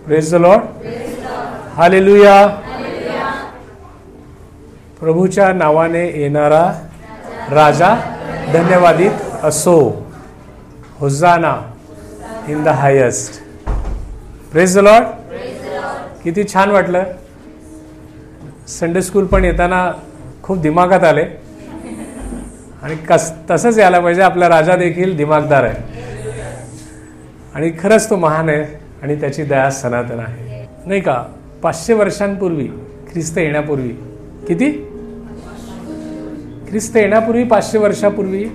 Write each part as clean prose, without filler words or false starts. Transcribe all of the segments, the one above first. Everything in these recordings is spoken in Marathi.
Praise the Lord. हालेलुया. प्रभूच्या नावाने येणारा राजा धन्यवादित असो. Hosanna in the highest. Praise the Lord. किती छान वाटलं. संडे स्कूल पण येताना खूप दिमागात आले आणि तसंच यायला पाहिजे. आपला राजा देखील दिमागदार आहे आणि खरंच तो महान आहे आणि त्याची दया सनातन आहे, नाही का. 500 वर्षांपूर्वी, ख्रिस्त येण्यापूर्वी, किती? ख्रिस्त येण्यापूर्वी 500 वर्षापूर्वी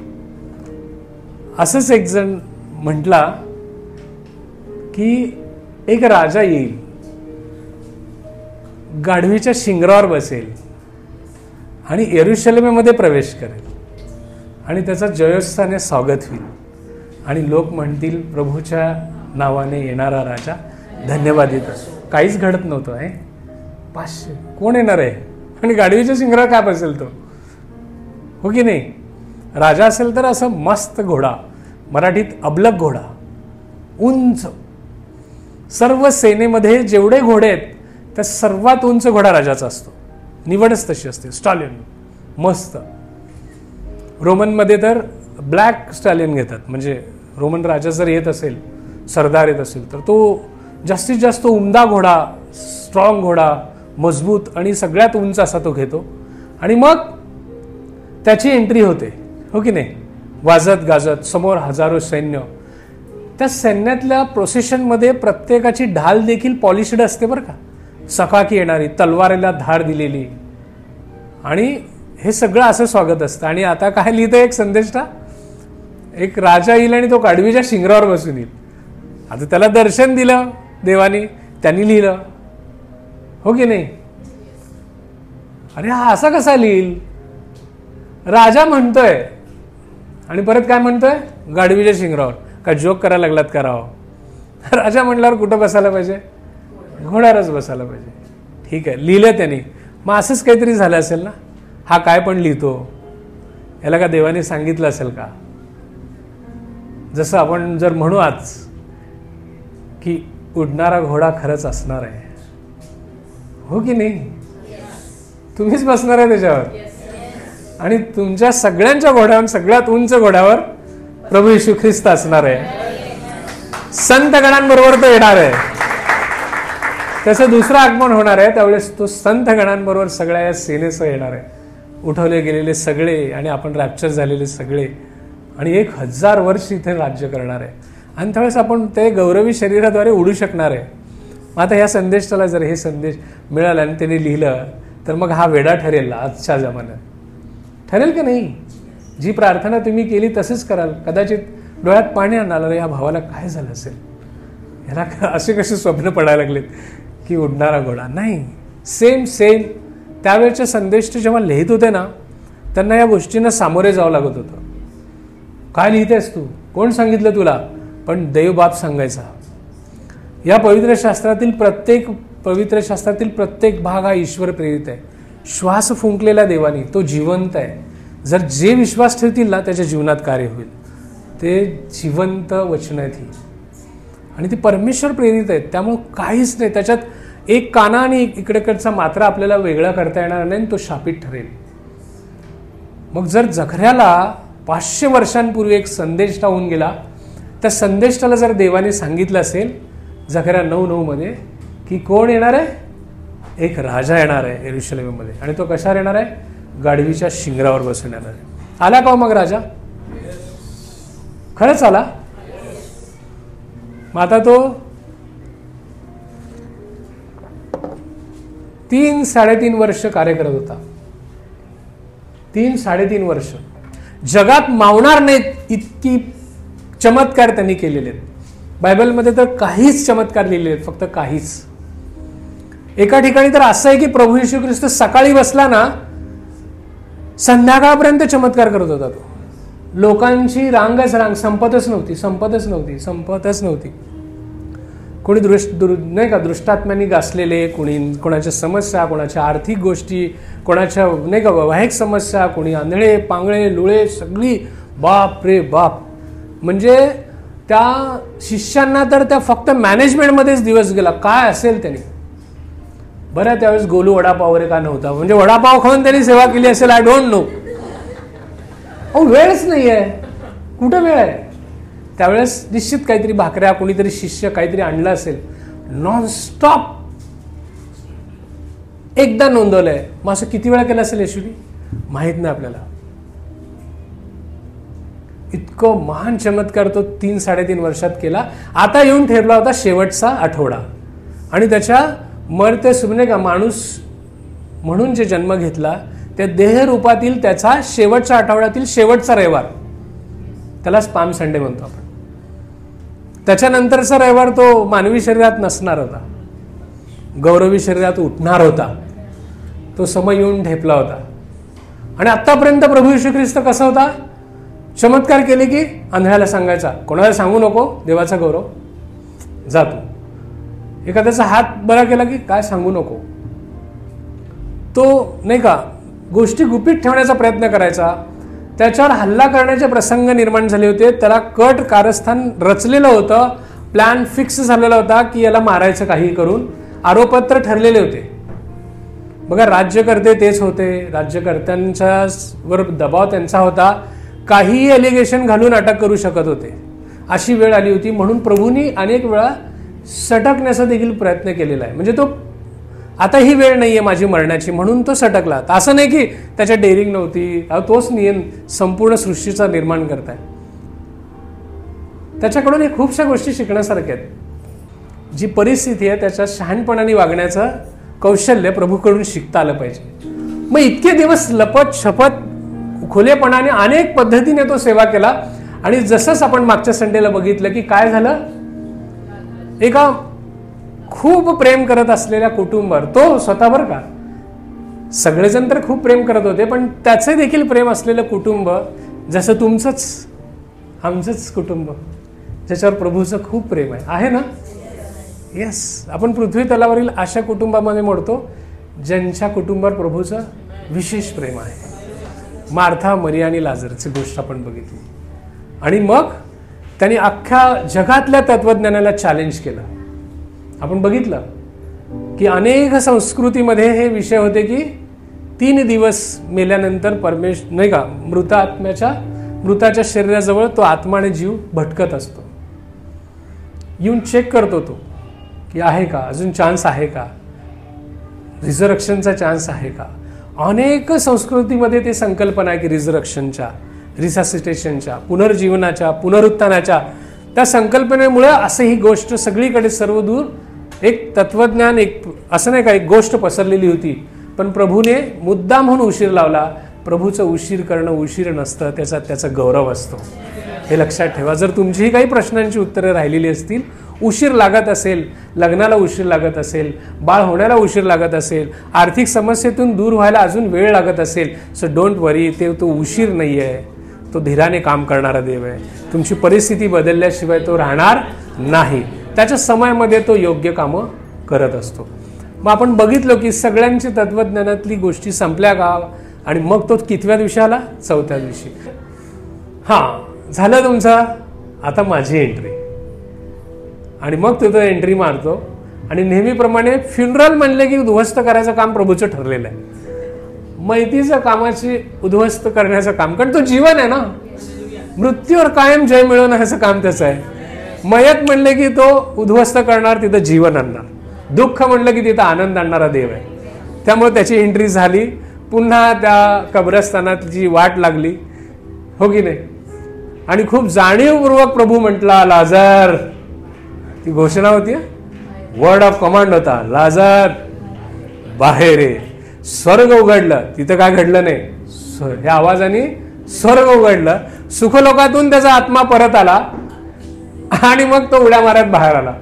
असंच एक जण म्हटला की एक राजा येईल, गाढवीच्या शिंगरावर बसेल आणि यरूशलेमेमध्ये प्रवेश करेल आणि त्याचा जयोत्साहाने स्वागत होईल आणि लोक म्हणतील प्रभूच्या नावाने येणारा राजा धन्यवादित असो. काहीच घडत नव्हतं आहे. 500 कोण येणार आहे आणि गाढवीच्या शिंगरावर काय बसेल तो, हो की नाही. राजा असेल तर असं मस्त घोडा, मराठीत अबलक घोडा, उंच. सर्व सेनेमध्ये जेवढे घोडे आहेत त्या सर्वात उंच घोडा राजाचा असतो. निवडच तशी असते. स्टॅलियन मस्त. रोमनमध्ये तर ब्लॅक स्टॅलियन घेतात. म्हणजे रोमन राजा जर येत असेल, सरदार येत असेल तर तो जास्तीत जास्त उमदा घोडा, स्ट्रॉंग घोडा, मजबूत आणि सगळ्यात उंच असा तो घेतो आणि मग त्याची एंट्री होते, हो की नाही. वाजत गाजत समोर हजारो सैन्य. त्या सैन्यातल्या प्रोसेशनमध्ये प्रत्येकाची ढाल देखील पॉलिश्ड असते बरं का. सकाकी येणारी, तलवारीला धार दिलेली आणि हे सगळं असं स्वागत असतं. आणि आता काय लिहितं एक संदेष्टा, एक राजा येईल आणि तो गाढवीच्या शिंगरावर बसून येईल. आता त्याला दर्शन दिलं देवानी, त्यांनी लिहिलं, हो की नाही. अरे हा असा कसा लिहिल. राजा म्हणतोय आणि परत काय म्हणतोय, गाढवीच्या शिंगरावर. काय जोक करायला लागलात का राव. राजा म्हटल्यावर कुठं बसायला पाहिजे, घोड्यावरच बसायला पाहिजे. ठीक आहे, लिहिलं त्यांनी. मग असंच काहीतरी झालं असेल ना. हा काय पण लिहितो, याला का देवाने सांगितलं असेल का. जसं आपण जर म्हणू आज की उडणारा घोडा खरंच असणार आहे, हो की नाही. तुम्हीच बसणार आहे त्याच्यावर आणि तुमच्या सगळ्यांच्या घोड्यावर, सगळ्यात उंच घोड्यावर प्रभू येशू ख्रिस्त असणार आहे. संत गणांबरोबर तो येणार आहे. त्याचं दुसरं आगमन होणार आहे. त्यावेळेस तो संत गणांबरोबर सगळ्या या सेनेसह येणार आहे. उठवले गेलेले सगळे आणि आपण रॅप्चर झालेले सगळे आणि 1000 वर्ष इथे राज्य करणार आहे. आणि त्यावेळेस आपण ते गौरवी शरीराद्वारे उडू शकणार आहे. मग आता ह्या संदेशाला जर हे संदेश मिळाला आणि त्याने लिहिलं तर मग हा वेडा ठरेल आजच्या जमान्यात. ठरेल का नाही. जी प्रार्थना तुम्ही केली तसंच कराल. कदाचित डोळ्यात पाणी आणाल, या भावाला काय झालं असेल, याला असे कसे स्वप्न पडायला लागलेत की उडणारा घोडा. नाही, सेम त्यावेळेचे संदेश जेव्हा लिहित होते ना, त्यांना या गोष्टींना सामोरे जावं लागत होतं. काय लिहितेस तू, कोण सांगितलं तुला, पण देवबाप सांगायचा. या पवित्र शास्त्रातील प्रत्येक भाग हा ईश्वर प्रेरित आहे. श्वास फुंकलेला देवानी, तो जिवंत आहे. जर जे विश्वास ठेवतील ना त्याच्या जीवनात कार्य होईल. ते जिवंत वचन आहेत ही आणि ती परमेश्वर प्रेरित आहेत. त्यामुळे काहीच नाही त्याच्यात. एक काना आणि इकडेकडचा मात्रा आपल्याला वेगळा करता येणार नाही, तो शापित ठरेल. मग जर जखऱ्याला 500 वर्षांपूर्वी एक संदेश होऊन गेला, त्या संदेशाला जर देवाने सांगितलं असेल जखऱ्या 9:9 मध्ये की कोण येणार आहे, एक राजा येणार आहे यरूशलेममध्ये आणि तो कशावर येणार आहे, गाढवीच्या शिंगरावर बसून येणार आहे. आला का मग राजा, खरंच आला. मग आता तो 3-3.5 वर्ष कार्य करत होता. 3-3.5 वर्ष जगात मावणार नाहीत इतकी चमत्कार त्यांनी केलेले आहेत. बायबलमध्ये तर काहीच चमत्कार लिहिलेले आहेत, फक्त काहीच. एका ठिकाणी तर असं आहे की प्रभू येशू ख्रिस्त सकाळी बसला ना, संध्याकाळपर्यंत चमत्कार करत होता तो. लोकांची रांग संपतच नव्हती. कोणी नाही का दृष्टात्म्यांनी गासलेले, कोणाच्या समस्या, कोणाच्या आर्थिक गोष्टी, कोणाच्या नाही का वैवाहिक समस्या, कोणी आंधळे पांगळे लुळे, सगळी बाप रे बाप. म्हणजे त्या शिष्यांना तर त्या फक्त मॅनेजमेंटमध्येच दिवस गेला. काय असेल त्यांनी. बरं त्यावेळेस गोलू वडापाव वगैरे का नव्हता, म्हणजे वडापाव खाऊन त्यांनी सेवा केली असेल, आय डोंट नो. वेळच नाही आहे. कुठं वेळ आहे. त्यावेळेस निश्चित काहीतरी भाकऱ्या कोणीतरी शिष्य काहीतरी आणलं असेल. नॉनस्टॉप एकदा नोंदवलंय. मग असं किती वेळा केलं असेल येशूनी माहित नाही आपल्याला. इतकं महान चमत्कार तो 3-3.5 वर्षात केला. आता येऊन ठरला होता शेवटचा आठवडा, आणि त्याच्या मर्त्य सुमने का माणूस म्हणून जे जन्म घेतला त्या देहरूपातील त्याचा शेवटच्या आठवड्यातील शेवटचा रविवार, त्यालाच पाम संडे म्हणतो आपण. त्याच्यानंतरचा रविवार तो मानवी शरीरात नसणार होता, गौरवी शरीरात उठणार होता. तो समय येऊन ठेपला होता. आणि आतापर्यंत प्रभू येशू ख्रिस्त कसा होता. चमत्कार केले की आंधळ्याला सांगायचा, कोणाला सांगू नको, देवाचा गौरव, जातो. एखाद्याचा हात बरा केला की काय सांगू नको. तो नाही का गोष्टी गुपित ठेवण्याचा प्रयत्न करायचा. त्याच्यावर हल्ला करण्याचे प्रसंग निर्माण झाले होते. त्याला कट कारस्थान रचलेलं होतं, प्लॅन फिक्स झालेला होता की याला मारायचं काही करून. आरोपपत्र ठरलेले होते. बघा राज्यकर्ते तेच होते, राज्यकर्त्यांच्या वर दबाव त्यांचा होता. काहीही एलिगेशन घालून अटक करू शकत होते. अशी वेळ आली होती. म्हणून प्रभूंनी अनेक वेळा सटकण्याचा देखील प्रयत्न केलेला आहे. म्हणजे तो आता ही वेळ नाहीये माझी मरण्याची म्हणून तो सटकला. असं नाही की त्याच्या डेअरिंग नव्हती. तोच नियम संपूर्ण सृष्टीचा निर्माण करताय. त्याच्याकडून हे खूपशा गोष्टी शिकण्यासारख्या आहेत. जी परिस्थिती आहे त्याच्या शहाणपणाने वागण्याचं कौशल्य प्रभूकडून शिकता आलं पाहिजे. मग इतके दिवस लपत छपत खुलेपणाने अनेक पद्धतीने तो सेवा केला. आणि जसंच आपण मागच्या संडेला बघितलं की काय झालं, एका खूप प्रेम करत असलेल्या कुटुंबावर, तो स्वतः बरं का, सगळेजण तर खूप प्रेम करत होते, पण त्याचे देखील प्रेम असलेलं कुटुंब, जसं तुमचंच आमचंच कुटुंब, ज्याच्यावर प्रभूचं खूप प्रेम आहे ना. येस, आपण पृथ्वी तलावरील अशा कुटुंबामध्ये मोडतो ज्यांच्या कुटुंबावर प्रभूचं विशेष प्रेम आहे. मार्था, मरिया आणि लाजरची गोष्ट आपण बघितली. आणि मग त्यांनी अख्ख्या जगातल्या तत्वज्ञानाला चॅलेंज केलं. आपण बघितलं की अनेक संस्कृतीमध्ये हे विषय होते की 3 दिवस मेल्यानंतर नाही का मृताच्या शरीराजवळ तो आत्मा आणि जीव भटकत असतो. येऊन चेक करतो तो की आहे का, अजून चान्स आहे का, रिझर्क्शनचा चान्स आहे का. अनेक संस्कृतीमध्ये ते संकल्पना आहे की रिझर्क्शनच्या, रिससिटेशनच्या, पुनर्जीवनाच्या, पुनरुत्थानाच्या, त्या संकल्पनेमुळे असं ही गोष्ट सगळीकडे सर्वदूर एक तत्वज्ञान, एक असं नाही का, एक गोष्ट पसरलेली होती. पण प्रभूने मुद्दाम म्हणून उशीर लावला. प्रभूचं उशीर करणं उशीर नसतं, त्याचा गौरव असतो. हे लक्षात ठेवा. जर तुमचीही काही प्रश्नांची उत्तरं राहिलेली असतील, उशीर लागत असेल, लग्नाला उशीर लागत असेल, बाळ होण्याला उशीर लागत असेल, आर्थिक समस्येतून दूर व्हायला अजून वेळ लागत असेल, सो डोंट वरी. तो उशीर नाही आहे, तो धीराने काम करणारा देव आहे. तुमची परिस्थिती बदलल्याशिवाय तो राहणार नाही. त्याच्या समयामध्ये तो योग्य कामं करत असतो. मग आपण बघितलो की सगळ्यांची तत्वज्ञानातली गोष्टी संपल्या का, आणि मग तो कितव्या दिवशी आला, 4थ्या दिवशी. झालं तुमचा, आता माझी एंट्री. आणि मग तो एंट्री मारतो. आणि नेहमीप्रमाणे फ्युनरल म्हणले की उद्ध्वस्त करायचं काम प्रभूचं ठरलेलं आहे. मैतीचं कामाची उद्ध्वस्त करण्याचं काम, कारण तो जीवन आहे ना, मृत्यूवर कायम जय मिळवण्याचं काम त्याचं आहे. मयत म्हणले की तो उद्ध्वस्त करणार, तिथं जीवन आणणार. दुःख म्हणलं की तिथं आनंद आणणारा देव आहे. त्यामुळे त्याची एंट्री झाली. पुन्हा त्या कब्रस्थानाची वाट लागली, हो की नाही. आणि खूप जाणीवपूर्वक प्रभू म्हटला, लाजर. ती घोषणा होती, वर्ड ऑफ कमांड होता, लाजर बाहेर ये. स्वर्ग उघडलं. तिथं काय घडलं नाही, ह्या आवाजाने स्वर्ग उघडलं. सुखलोकातून त्याचा आत्मा परत आला आणि मग तो उड्या मारत बाहेर आला.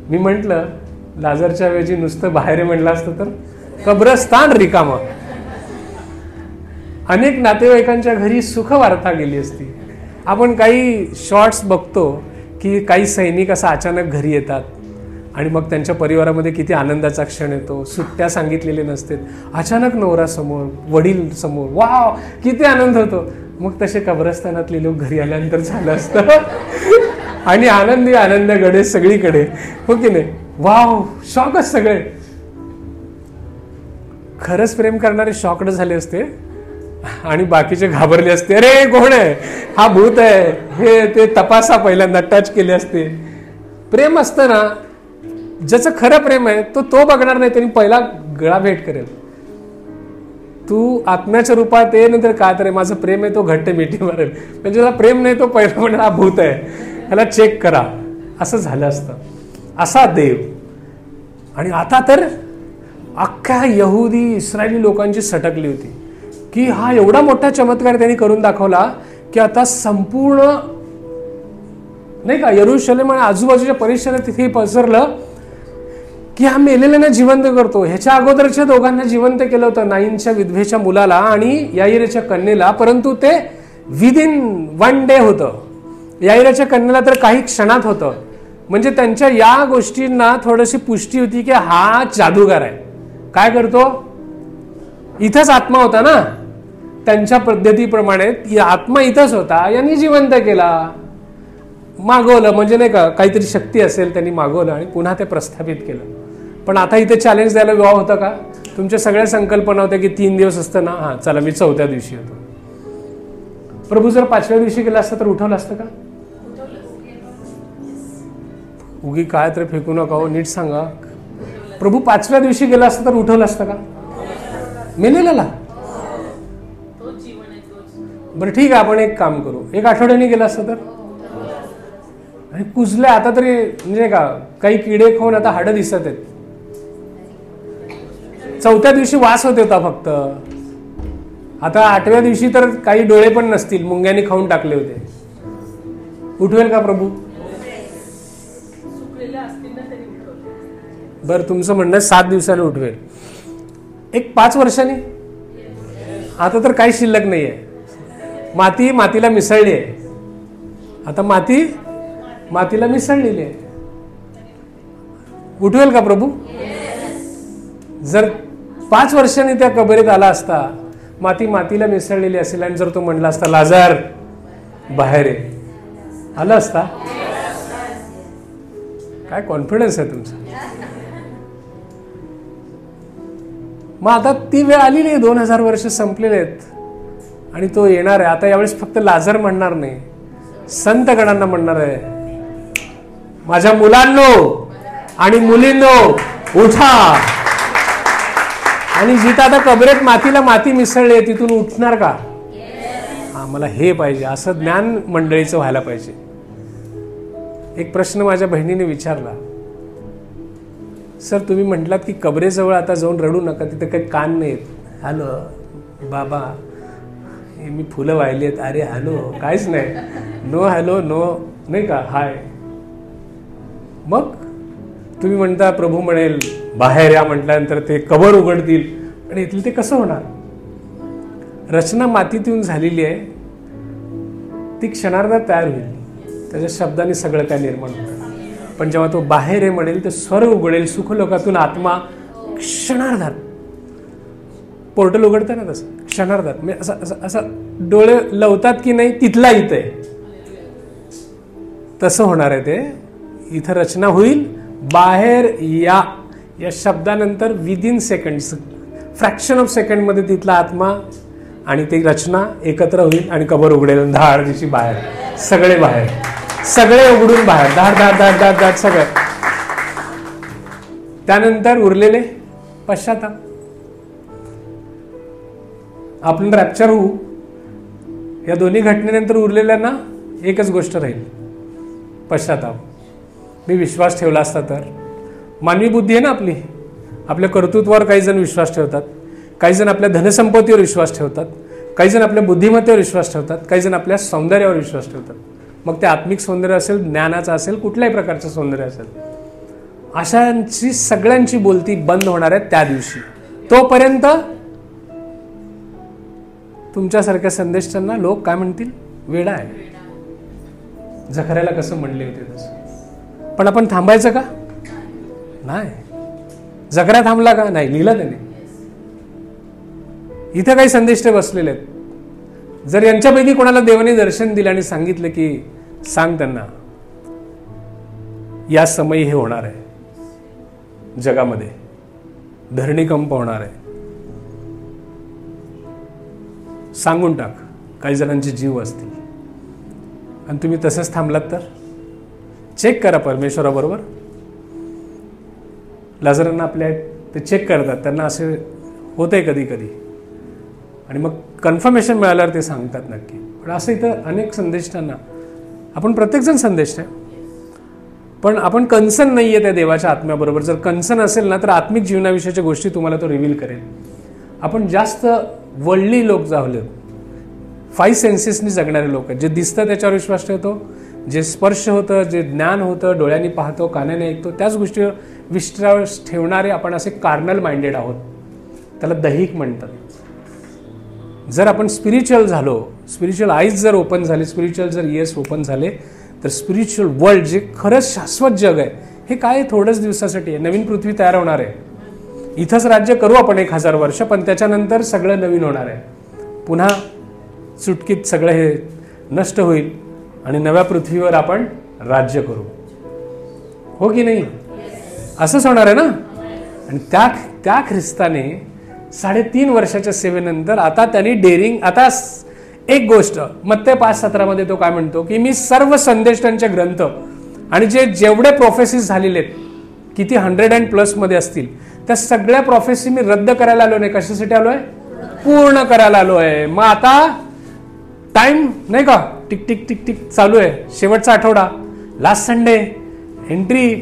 मी म्हंटल लाजरच्या ऐवजी नुसतं बाहेर म्हणलं असतं तर कब्रस्तान रिकामं. अनेक नातेवाईकांच्या घरी सुखवार्ता गेली असती. आपण काही शॉर्ट्स बघतो की काही सैनिक असं अचानक घरी येतात आणि मग त्यांच्या परिवारामध्ये किती आनंदाचा क्षण येतो. सुट्ट्या सांगितलेले नसतात, अचानक नवरा समोर, वडील समोर, वाव किती आनंद होतो. मग तसे कब्रस्तानातले लोक घरी आल्यानंतर झालं असतं. आणि आनंदी आनंद गडे सगळीकडे, हो की नाही? वाव, शॉकच सगळे. खरंच प्रेम करणारे शॉकड झाले असते आणि बाकीचे घाबरले असते. अरे कोण आहे हा, भूत आहे हे ते, तपासा पहिल्यांदा, टच केले असते. प्रेम असतं ना, ज्याचं खरं प्रेम आहे तो बघणार नाही, त्यांनी पहिला गळा भेट करेल. तू आत्म्याच्या रूपात ये, नंतर काय तर माझं प्रेम आहे, तो घट्ट मिठी मारेल. म्हणजे ज्याला प्रेम नाही तो पहिला म्हणणार हा भूत आहे, ह्याला चेक करा. असं झालं असतं. असा देव. आणि आता तर अख्ख्या यहुदी इस्रायली लोकांची सटकली होती की हा एवढा मोठा चमत्कार त्यांनी करून दाखवला की आता संपूर्ण नाही का यरूशलेम आणि आजूबाजूच्या परिसरात तिथे पसरलं की हा मेलेल्यांना जिवंत करतो. ह्याच्या अगोदरच्या दोघांना जिवंत केलं होतं, नाईनच्या विधवेच्या मुलाला आणि याईराच्या कन्येला, परंतु ते विदिन 1 डे होतं. याईराच्या कन्येला तर काही क्षणात होतं. म्हणजे त्यांच्या या गोष्टींना थोडीशी पुष्टी होती की हा जादूगार आहे. काय करतो? इथंच आत्मा होता ना, त्यांच्या पद्धतीप्रमाणे आत्मा इथंच होता, यांनी जिवंत केला, मागवलं. म्हणजे नाही का, काहीतरी शक्ती असेल त्यांनी मागवलं आणि पुन्हा ते प्रस्थापित केलं. पण आता इथे चॅलेंज द्यायला विवाह होता का? तुमच्या सगळ्या संकल्पना होत्या की 3 दिवस असतं ना, हा चला मी 4थ्या दिवशी होतो. प्रभू जर 5व्या दिवशी गेला असतं तर उठवलं असतं का? उगी काय तर फेकू नका हो, नीट सांगा. प्रभू 5व्या दिवशी गेला असतं तर उठवलं असतं का मेलेल्याला? बरं ठीक आहे, आपण एक काम करू, 1 आठवड्याने गेला असतं तर? आणि कुजले आता तरी, म्हणजे का काही किडे खाऊन आता हाडं दिसत आहेत. 4थ्या दिवशी वास होत होता फक्त. आता 8व्या दिवशी तर काही डोळे पण नसतील, मुंग्यांनी खाऊन टाकले होते. उठवेल का प्रभू? बरं, तुमचं म्हणणं 7 दिवसाने उठवेल. एक 5 वर्षांनी? आता तर काही शिल्लक नाहीये. माती मातीला मिसळली आहे. आता माती मातीला मिसळलेली आहे. उठवेल का प्रभू? जर 5 वर्षांनी त्या कबरीत आला असता, माती मातीला मिसळलेली असेल, आणि जर तो म्हणला असता लाजार बाहेर आहे, आला असता? काय कॉन्फिडन्स आहे तुमचा? मग आता ती वेळ आलेली आहे, 2000 वर्ष संपलेले आहेत आणि तो येणार आहे. आता यावेळेस फक्त लाजर म्हणणार नाही, संत गणांना म्हणणार आहे, माझ्या मुलांनो आणि मुलींनो उठा. आणि जिथं आता कबरेत मातीला माती मिसळली आहे तिथून उठणार का? हा, मला हे पाहिजे. असं ज्ञान मंडळीचं व्हायला पाहिजे. एक प्रश्न माझ्या बहिणीने विचारला, सर तुम्ही म्हटलात की कबरेजवळ आता जाऊन रडू नका, तिथे काही कान नाहीत. हॅलो बाबा, मी फुलं वाहिली आहेत. अरे हॅलो, काहीच नाही. नो हॅलो, नो नाही का, हाय. मग तुम्ही म्हणता प्रभू म्हणेल बाहेर या, म्हटल्यानंतर ते कबर उघडतील, आणि इथलं ते कसं होणार? रचना मातीतून झालेली आहे, ती क्षणार्धात तयार होईल. त्याच्या शब्दाने सगळं काय निर्माण होतं. पण जेव्हा तो बाहेर आहे म्हणेल, ते स्वर्ग उघडेल, सुखलोकातून आत्मा क्षणार्धात. पोर्टल उघडतं ना तसं, क्षणार्धात. म्हणजे असं असं डोळे लवतात की नाही, तिथला इथं आहे, तसं होणार आहे ते. इथं रचना होईल, बाहेर या या शब्दानंतर विदिन सेकंड्स, फ्रॅक्शन ऑफ सेकंडमध्ये तिथला आत्मा आणि ती रचना एकत्र होईल आणि कबर उघडेल. धाड दिवशी बाहेर, सगळे बाहेर, सगळे उघडून बाहेर, धाड धाड धाड धाड धाड सगळं. त्यानंतर उरलेले पश्चाताप. आपण रॅप्चर होऊ, या दोन्ही घटनेनंतर उरलेल्यांना एकच गोष्ट राहील, पश्चाताप. मी विश्वास ठेवला असता तर. मानवी बुद्धी आहे ना आपली, आपल्या कर्तृत्वावर काही जण विश्वास ठेवतात, काही जण आपल्या धनसंपत्तीवर विश्वास ठेवतात, काही जण आपल्या बुद्धिमत्तेवर विश्वास ठेवतात, काही जण आपल्या सौंदर्यावर विश्वास ठेवतात. मग ते आत्मिक सौंदर्य असेल, ज्ञानाचं असेल, कुठल्याही प्रकारचं सौंदर्य असेल, अशांची सगळ्यांची बोलती बंद होणार आहे त्या दिवशी. तोपर्यंत तुमच्यासारख्या संदेशांना लोक काय म्हणतील? वेडा आहे. जखऱ्याला कसं म्हणले होते तसं. पण आपण थांबायचं का? नाही. जखऱ्या थांबला का? नाही. लिहिलं त्याने. इथं काही संदेष्टे बसलेले आहेत. जर यांच्यापैकी कोणाला देवाने दर्शन दिलं आणि सांगितलं की सांग त्यांना या समयी हे होणार आहे, जगामध्ये धरणीकंप होणार आहे, सांगून टाक, काही जणांचे जीव असतील, आणि तुम्ही तसंच थांबलात तर चेक करा परमेश्वराबरोबर. लाजरांना आपल्या ते चेक करतात, त्यांना असे होतंय कधी कधी, आणि मग कन्फर्मेशन मिळाल्यावर ते सांगतात नक्की. पण असं इथं अनेक संदेष्टांना, आपण प्रत्येकजण संदेष्ट आहे, पण आपण कन्सर्न नाही आहे त्या देवाच्या आत्म्याबरोबर. जर कन्सर्न असेल ना तर आत्मिक जीवनाविषयीच्या गोष्टी तुम्हाला तो रिव्हील करेल. आपण जास्त वर्ल्डली लोक झालो, 5 सेन्सेसनी जगणारे लोक आहेत. जे दिसतं त्याच्यावर विश्वास ठेवतो, जे स्पर्श होतं, जे ज्ञान होतं, डोळ्यांनी पाहतो, कानाने ऐकतो, त्याच गोष्टीवर विश्वास ठेवणारे आपण असे कार्नल माइंडेड आहोत. त्याला दैहिक म्हणतात. जर आपण स्पिरिच्युअल झालो, स्पिरिच्युअल आईज जर ओपन झाले, स्पिरिच्युअल जर इयर्स ओपन झाले, तर स्पिरिच्युअल वर्ल्ड जे खरंच शाश्वत जग आहे, हे काय थोड्याच दिवसासाठी आहे. नवीन पृथ्वी तयार होणार आहे. इथंच राज्य करू आपण 1000 वर्ष, पण त्याच्यानंतर सगळं नवीन होणार आहे. पुन्हा चुटकीत सगळं हे नष्ट होईल आणि नव्या पृथ्वीवर आपण राज्य करू. हो की नाही? असंच होणार आहे ना. आणि त्या ख्रिस्ताने 3.5 वर्षाच्या सेवेनंतर आता त्यांनी डेअरिंग, आता एक गोष्ट मत्ते 5:17 मध्ये तो काय म्हणतो की मी सर्व संदेष्टांचे ग्रंथ आणि जेवढे प्रोफेसीज झालेले आहेत, किती 100+ मध्ये असतील, त्या सगळ्या प्रोफेसी मी रद्द करायला आलो नाही. कशासाठी आलोय? पूर्ण करायला आलोय. मग आता टाइम नाही का, टिक टिक टिक टिक चालू आहे. शेवटचा आठवडा, लास्ट संडे, एंट्री,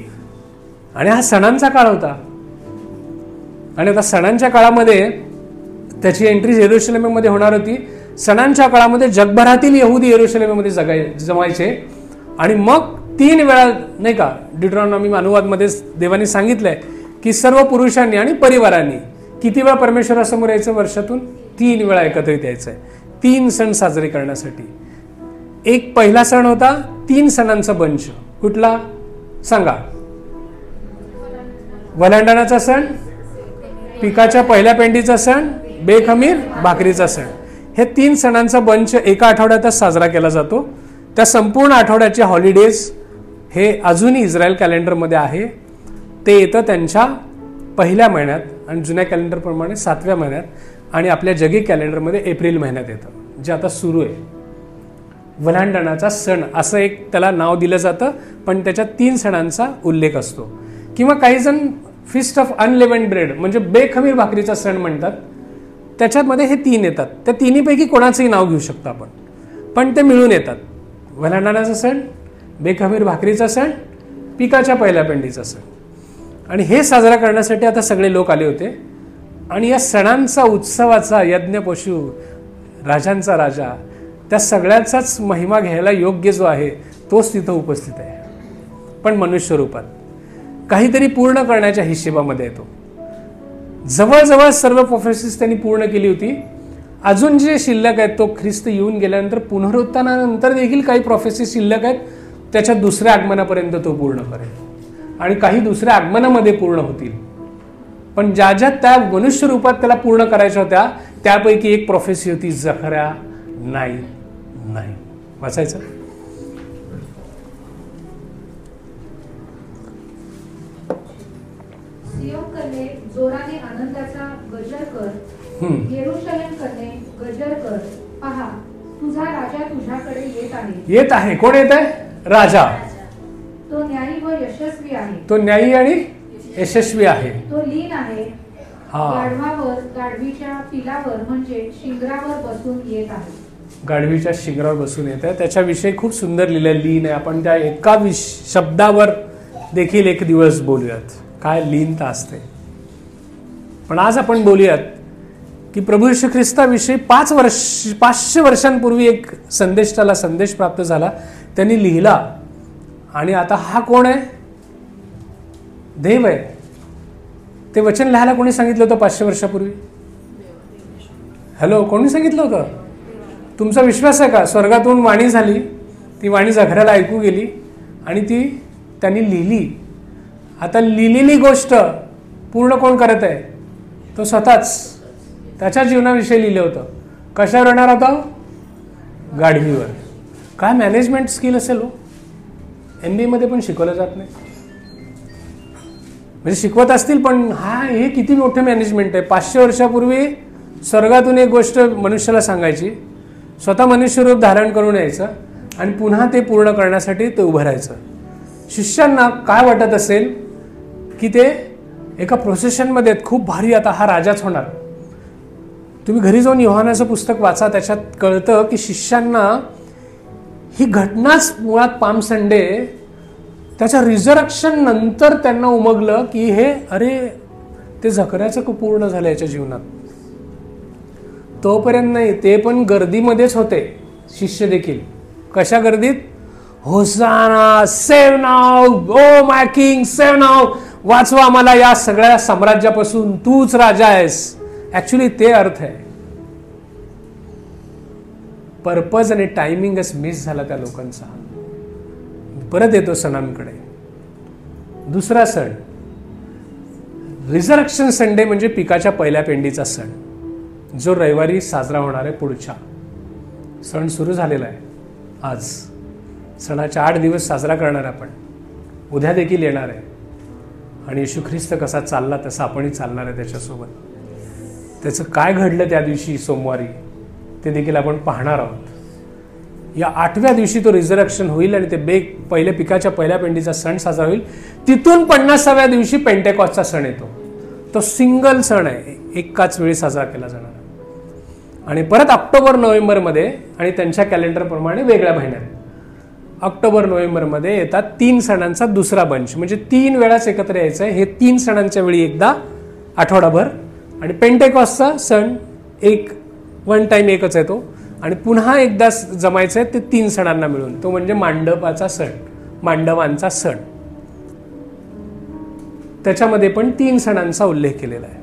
आणि हा सणांचा काळ होता. आणि आता सणांच्या काळामध्ये त्याची एंट्री येरुशलेममध्ये होणार होती. सणांच्या काळामध्ये जगभरातील यहुदी येरुशलेममध्ये जमायचे, आणि मग 3 वेळा नाही का, डिट्रॉनॉमी अनुवादमध्ये देवाने सांगितलंय की सर्व पुरुषांनी आणि परिवारांनी किती वेळा परमेश्वरासमोर यायचं? वर्षातून 3 वेळा एकत्रित यायचंय, 3 सण साजरे करण्यासाठी. एक पहिला सण होता 3 सणांचा बंच. कुठला सांगा? वलांडणाचा सण, पिकाच्या पहिल्या पेंडीचा सण, बेखमीर भाकरीचा सण. हे 3 सणांचा बंच एका आठवड्यातच साजरा केला जातो. त्या संपूर्ण आठवड्याचे हॉलिडेज हे अजूनही इस्रायल कॅलेंडरमध्ये आहे. ते येतं त्यांच्या पहिल्या महिन्यात, आणि जुन्या कॅलेंडरप्रमाणे 7व्या महिन्यात, आणि आपल्या जगी कॅलेंडरमध्ये एप्रिल महिन्यात येतं, जे आता सुरू आहे. वलांडणाचा सण असं एक त्याला नाव दिलं जातं, पण त्याच्यात 3 सणांचा उल्लेख असतो. किंवा काही जण फिस्ट ऑफ अनलेव्हन्ड ब्रेड म्हणजे बेखमीर भाकरीचा सण म्हणतात. त्याच्यामध्ये हे 3 येतात. त्या 3पैकी कोणाचंही नाव घेऊ शकतो आपण, पण ते मिळून येतात. वलांडणाचा सण, बेखमीर भाकरीचा सण, पिकाच्या पहिल्या पेंडीचा सण. आणि हे साजरा करण्यासाठी आता सगळे लोक आले होते. आणि या सणांचा, उत्सवाचा, यज्ञ पशु, राजांचा राजा, त्या सगळ्याचाच महिमा घ्यायला योग्य जो आहे तोच तिथं उपस्थित आहे, पण मनुष्य रूपात. काहीतरी पूर्ण करण्याच्या हिशेबामध्ये येतो. जवळजवळ सर्व प्रोफेसीज त्यांनी पूर्ण केली होती. अजून जे शिल्लक आहेत, तो ख्रिस्त येऊन गेल्यानंतर पुनरुत्थानानंतर देखील काही प्रोफेसीज शिल्लक आहेत, त्याच्या दुसऱ्या आगमनापर्यंत तो पूर्ण करेल. आणि काही दुसऱ्या आगमनामध्ये पूर्ण होतील. पण ज्या ज्या त्या मनुष्य रूपात त्याला पूर्ण करायच्या होत्या, त्यापैकी एक प्रोफेसी होती जकर्या 9:9. वाचायचं? सियोन कन्ये जोराने आनंदाचा गजर कर, येरुशलेम कन्ये गजर कर, पहा तुझा राजा तुझ्याकडे येत आहे. येत आहे. कोण येत आहे? राजा. तो न्यायी व यशस्वी आहे. तो न्यायी आणि यशस्वी आहे. तो लीन आहे. गाढवावर, गाढवीच्या पिलावर म्हणजे शिंगरावर बसून येत आहे. गाढवीच्या शिंगरावर बसून येत आहे. त्याच्याविषयी खूप सुंदर लिहिलं. लीन आहे. आपण त्या एका शब्दावर देखील एक दिवस बोलूयात, काय लीनता असते. पण आज आपण बोलूयात की प्रभू येशू ख्रिस्ताविषयी 500 वर्षांपूर्वी एक संदेष्टाला संदेश प्राप्त झाला, त्यांनी लिहिला. आणि आता हा कोण आहे? देव आहे. ते वचन लिहायला कोणी सांगितलं होतं 500 वर्षापूर्वी? हॅलो, कोणी सांगितलं होतं? तुमचा विश्वास आहे का? स्वर्गातून वाणी झाली, ती वाणी जकर्याला ऐकू गेली आणि ती त्यांनी लिहिली. आता लिहिलेली गोष्ट पूर्ण कोण करत आहे? तो स्वतःच. त्याच्या जीवनाविषयी लिहिलं होतं. कशावर येणार होता? गाढवीवर. काय मॅनेजमेंट स्किल असेल हो, MBA मध्ये पण शिकवलं जात नाही. म्हणजे शिकवत असतील पण हे किती मोठे मॅनेजमेंट आहे. 500 वर्षापूर्वी स्वर्गातून एक गोष्ट मनुष्याला सांगायची, स्वतः मनुष्यरूप धारण करून यायचं आणि पुन्हा ते पूर्ण करण्यासाठी ते उभं राहायचं. शिष्यांना काय वाटत असेल की ते एका प्रोसेशनमध्ये खूप भारी, आता हा राजाच होणार. तुम्ही घरी जाऊन योहानाचं पुस्तक वाचा, त्याच्यात कळतं की शिष्यांना ही घटनाच मुळात पाम संडे त्याच्या रिझर्क्शन नंतर त्यांना उमगलं की हे अरे ते झकऱ्याचं पूर्ण झालं याच्या जीवनात. तोपर्यंत नाही, ते पण गर्दीमध्येच होते शिष्य देखील. कशा गर्दीत? Hosanna, save now, O my king, save now, वाचवा आम्हाला या सगळ्या साम्राज्यापासून, तूच राजा आहेस. ऍक्च्युली ते अर्थ आहे. पर्पज आणि टायमिंगच मिस झाला त्या लोकांचा. परत येतो सणांकडे. दुसरा सण रिझर्क्शन संडे, म्हणजे पिकाच्या पहिल्या पेंडीचा सण, जो रविवारी साजरा होणार आहे. पुढच्या सण सुरू झालेला आहे आज. सणाच्या 8 दिवस साजरा करणार आपण. उद्या देखील येणार आहे आणि येशू ख्रिस्त कसा चालला तसा आपणही चालणार आहे त्याच्यासोबत. त्याचं काय घडलं त्या दिवशी सोमवारी ते देखील आपण पाहणार आहोत. या 8व्या दिवशी तो रिझर्क्शन होईल आणि ते पहिल्या पिकाच्या पहिल्या पेंडीचा सण साजरा होईल. तिथून 50व्या दिवशी पेंटेकॉस्टचा सण येतो. तो सिंगल सण आहे, एकाच वेळी साजरा केला जाणार. आणि परत ऑक्टोबर नोव्हेंबरमध्ये आणि त्यांच्या कॅलेंडरप्रमाणे वेगळ्या महिन्यात ऑक्टोबर नोव्हेंबरमध्ये येतात 3 सणांचा दुसरा बंच. म्हणजे 3 वेळाच एकत्र यायचं आहे. हे 3 सणांच्या वेळी एकदा आठवडाभर. आणि पेंटेकॉस्टचा सण वन टाइम एकच आहे तो. आणि पुन्हा एकदा जमायचं आहे ते 3 सणांना मिळून. तो म्हणजे मांडपाचा सण, मांडवांचा सण. त्याच्यामध्ये पण 3 सणांचा उल्लेख केलेला आहे.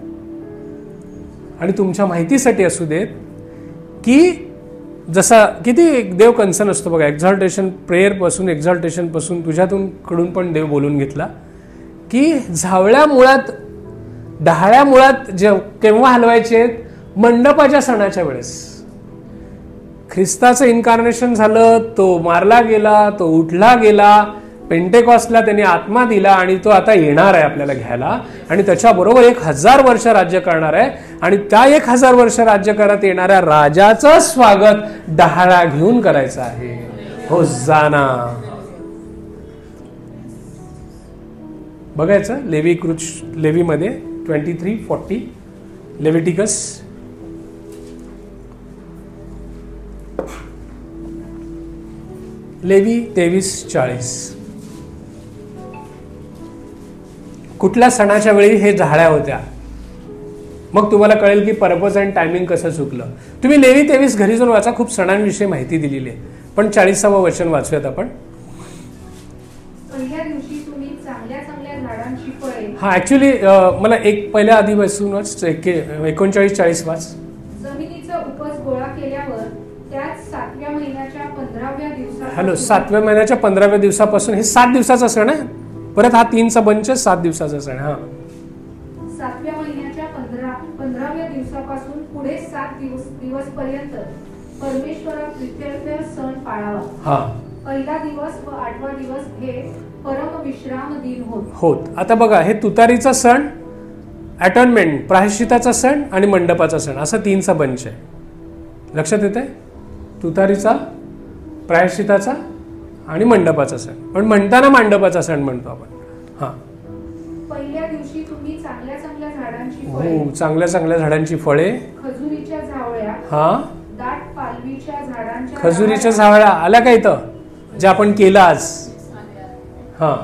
आणि तुमच्या माहितीसाठी असू देत की जसा किती देव कन्सर्न असतो बघा. एक्झॉल्टेशन एक्झॉल्टेशन पासून तुझ्यातून कडून पण देव बोलून घेतला की झावळ्या मुळात, डहाळ्या मुळात केव्हा हलवायचे? मंडपाच्या सणाच्या वेळेस. ख्रिस्ताचं इन्कार्नेशन झालं, तो मारला गेला, तो उठला गेला, पेंटेकॉस्टला त्यांनी आत्मा दिला आणि तो आता येणार आहे आपल्याला घ्यायला. आणि त्याच्याबरोबर 1000 वर्ष राज्य करणार आहे. आणि त्या 1000 वर्ष राज्य करत येणाऱ्या राजाचं स्वागत डहाळा घेऊन करायचं आहे. होसाना. बघायचं लेवीमध्ये 23:40, लेविटिकस लेवी 23:40. कुठल्या सणाच्या वेळी हे झाड्या होत्या? मग तुम्हाला कळेल की पर्पज आणि टायमिंग कसं चुकलं. तुम्ही लेवी 23 घरी जाऊन वाचा, खूप सणांविषयी माहिती दिलेली आहे. पण 40वे वचन वाचूयात आपण. पहिल्या दिवशी तुम्ही चांगल्या चांगल्या झाडांची फळे. हा ऍक्च्युली मला एक पहिल्या आधी बसूनच 39-40 वाच. जमिनीचा उपज गोळा केल्यावर त्यात 7व्या महिन्याच्या 15व्या दिवसात. हॅलो, 7व्या महिन्याच्या 15व्या दिवसापासून. हे 7 दिवसाचा सण आहे. परत हा 3चा बंच 7 दिवसाचा सण. हा 7व्या महिन्याच्या 15व्या दिवसापासून पुढे 7 दिवस पर्यंत परमेश्वरा सण पाळावा. हा पहिला दिवस व 8वा दिवस हे परम विश्राम दिन होत. आता बघा, हे तुतारीचा सण, अटॉर्नमेंट प्रायश्चिताचा सण आणि मंडपाचा सण, असा 3चा बंच आहे. लक्षात येत आहे? तुतारीचा, प्रायश्चिताचा आणि मंडपाचा सण. पण म्हणताना मंडपाचा सण म्हणतो आपण. हा पहिल्या दिवशी तुम्ही चांगल्या चांगल्या झाडांची फळे. हो, चांगल्या चांगल्या झाडांची फळे. खजुरीच्या झावळ्या. हा दाट पालवीच्या झाडांच्या. खजुरीच्या झावळ्या आल्या का इथं, जे आपण केलं आज? हा.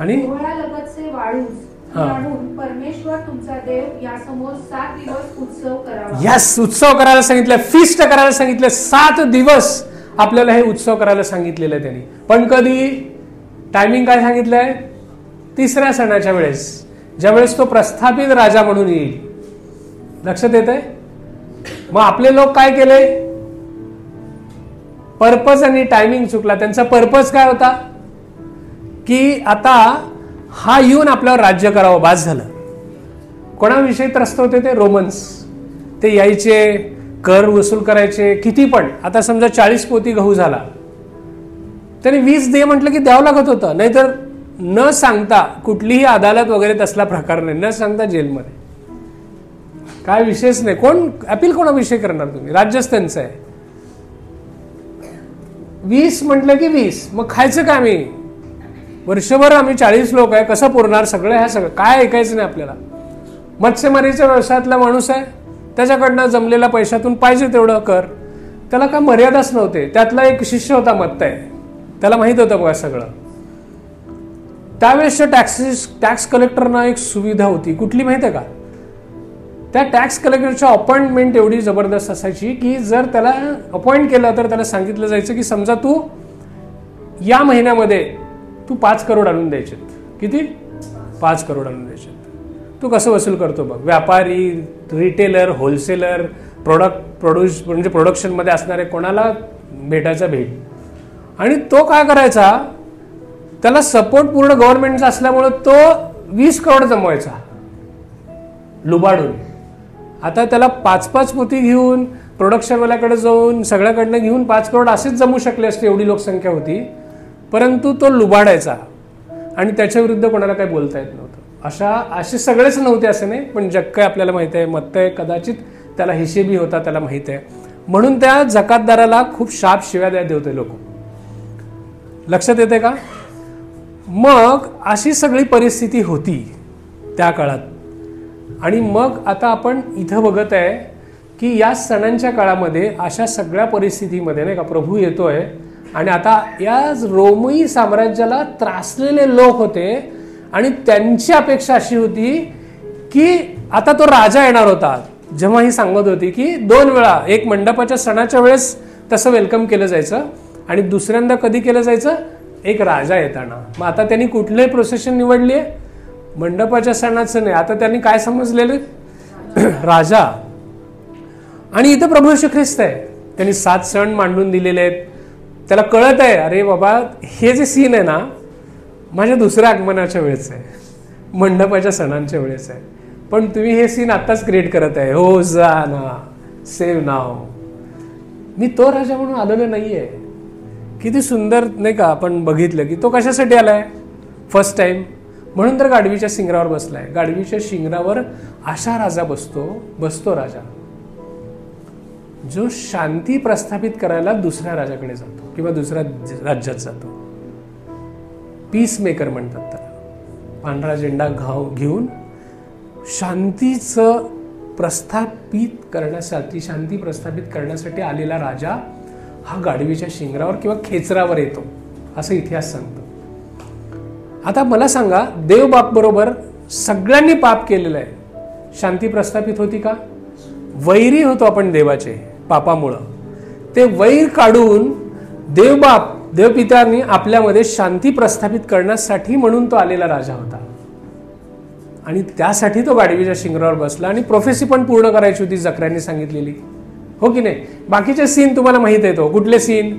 आणि लगतचे वाळूस काढून परमेश्वर तुमचा देव यासमोर 7 दिवस उत्सव करावा. यस, उत्सव करायला सांगितलं, फीस्ट करायला सांगितलं. 7 दिवस आपल्याला हे उत्सव करायला सांगितलेलं आहे त्यांनी. पण कधी? टायमिंग काय सांगितलंय? 3ऱ्या सणाच्या वेळेस, ज्यावेळेस तो प्रस्थापित राजा म्हणून येईल. लक्षात येत आहे? मग आपले लोक काय केले? पर्पज आणि टायमिंग चुकला. त्यांचा पर्पज काय होता? की आता हा येऊन आपल्यावर राज्य करावं, बास झालं. कोणाविषयी त्रस्त होते ते? रोमन्स. ते यायचे, कर वसूल करायचे किती पण. आता समजा 40 पोती गहू झाला, त्याने 20 दे म्हटलं की द्यावं लागत होतं. नाहीतर न सांगता, कुठलीही अदालत वगैरे तसला प्रकार नाही, न सांगता जेलमध्ये. काय विषयच नाही. कोण अपील कोणाविषयी करणार तुम्ही? राज्यच त्यांचं आहे. 20 म्हटलं की 20. मग खायचं का आम्ही? वर्षभर आम्ही 40 लोक आहे, कसं पुरणार सगळं? ह्या सगळं काय ऐकायचं नाही आपल्याला. मत्स्यमारीच्या व्यवसायातला माणूस आहे, त्याच्याकडनं जमलेल्या पैशातून पाहिजे तेवढं कर. त्याला काय मर्यादाच नव्हते. त्यातला एक शिष्य होता मत्तय, त्याला माहित होतं बघा सगळं. त्यावेळेसच्या टॅक्स कलेक्टरना एक सुविधा होती. कुठली माहिती आहे का? त्या टॅक्स कलेक्टरच्या अपॉइंटमेंट एवढी जबरदस्त असायची की जर त्याला अपॉइंट केलं तर त्याला सांगितलं जायचं की समजा तू या महिन्यामध्ये तू 5 करोड आणून द्यायचे. किती? 5 करोड आणून द्यायचे. तू कसं वसूल करतो बघ. व्यापारी, रिटेलर, होलसेलर, म्हणजे प्रोडक्शनमध्ये असणारे कोणाला भेटायचा भेट. आणि तो काय करायचा, त्याला सपोर्ट पूर्ण गव्हर्नमेंटचा असल्यामुळे तो 20 करोड जमवायचा लुबाडून. आता त्याला 5-5 पोती घेऊन प्रोडक्शनवाल्याकडे जाऊन सगळ्याकडनं घेऊन 5 करोड असेच जमू शकले असते, एवढी लोकसंख्या होती. परंतु तो लुबाडायचा आणि त्याच्या विरुद्ध कोणाला काही बोलता येत नव्हतं. असे सगळेच नव्हते असं नाही, पण जग काय आपल्याला माहित आहे, मत्तय कदाचित त्याला हिशेबी होता, त्याला माहित आहे. म्हणून त्या जकातदाराला खूप शाप शिव्या देत होते लोक. लक्षात येते का? मग अशी सगळी परिस्थिती होती त्या काळात. आणि मग आता आपण इथं बघत आहे की या सणांच्या काळामध्ये अशा सगळ्या परिस्थितीमध्ये नाही का प्रभू येतोय. आणि आता या रोमई साम्राज्याला त्रासलेले लोक होते आणि त्यांची अपेक्षा अशी होती की आता तो राजा येणार होता. जेव्हा ही सांगत होती की 2 वेळा, एक मंडपाच्या सणाच्या वेळेस तसं वेलकम केलं जायचं आणि दुसऱ्यांदा कधी केलं जायचं, एक राजा येताना. मग आता त्यांनी कुठलंही प्रोसेशन निवडली आहे? मंडपाच्या सणाचं नाही. आता त्यांनी काय समजलेलं? राजा. आणि इथं प्रभू येशू ख्रिस्त आहे. त्यांनी 7 सण मांडून दिलेले आहेत. त्याला कळत आहे, अरे बाबा हे जे सीन आहे ना माझ्या दुसऱ्या आगमनाच्या वेळेस आहे, मंडपाच्या सणांच्या वेळेस आहे. पण तुम्ही हे सीन आत्ताच क्रिएट करत आहे. हो जा ना, सेव नाव. मी तो राजा म्हणून आलेलो नाहीये. किती सुंदर नाही का आपण बघितलं की तो कशासाठी आलाय? First time. म्हणून तर गाढवीच्या शिंगरावर बसलाय. गाढवीच्या शिंगरावर अशा राजा बसतो राजा जो शांती प्रस्थापित करायला दुसऱ्या राजाकडे जातो किंवा दुसऱ्या राज्यात जातो. पीस मेकर म्हणतात त्याला. पांढरा झेंडा घेऊन शांती प्रस्थापित करण्यासाठी आलेला राजा हा गाढवीच्या शिंगरावर किंवा खेचरावर येतो, असं इतिहास सांगतो. आता मला सांगा, देव बाप बरोबर सगळ्यांनी पाप केलेलं आहे. शांती प्रस्थापित होती का? वैरी होतो आपण देवाचे पापामुळं. ते वैर काढून देवपित्यांनी आपल्यामध्ये शांती प्रस्थापित करण्यासाठी म्हणून तो आलेला राजा होता. आणि त्यासाठी तो गाढवीच्या शिंगरावर बसला. आणि प्रोफेसी पण पूर्ण करायची होती जकर्याने सांगितलेली, हो की नाही? बाकीचे सीन तुम्हाला माहित आहे. तो कुठले सीन?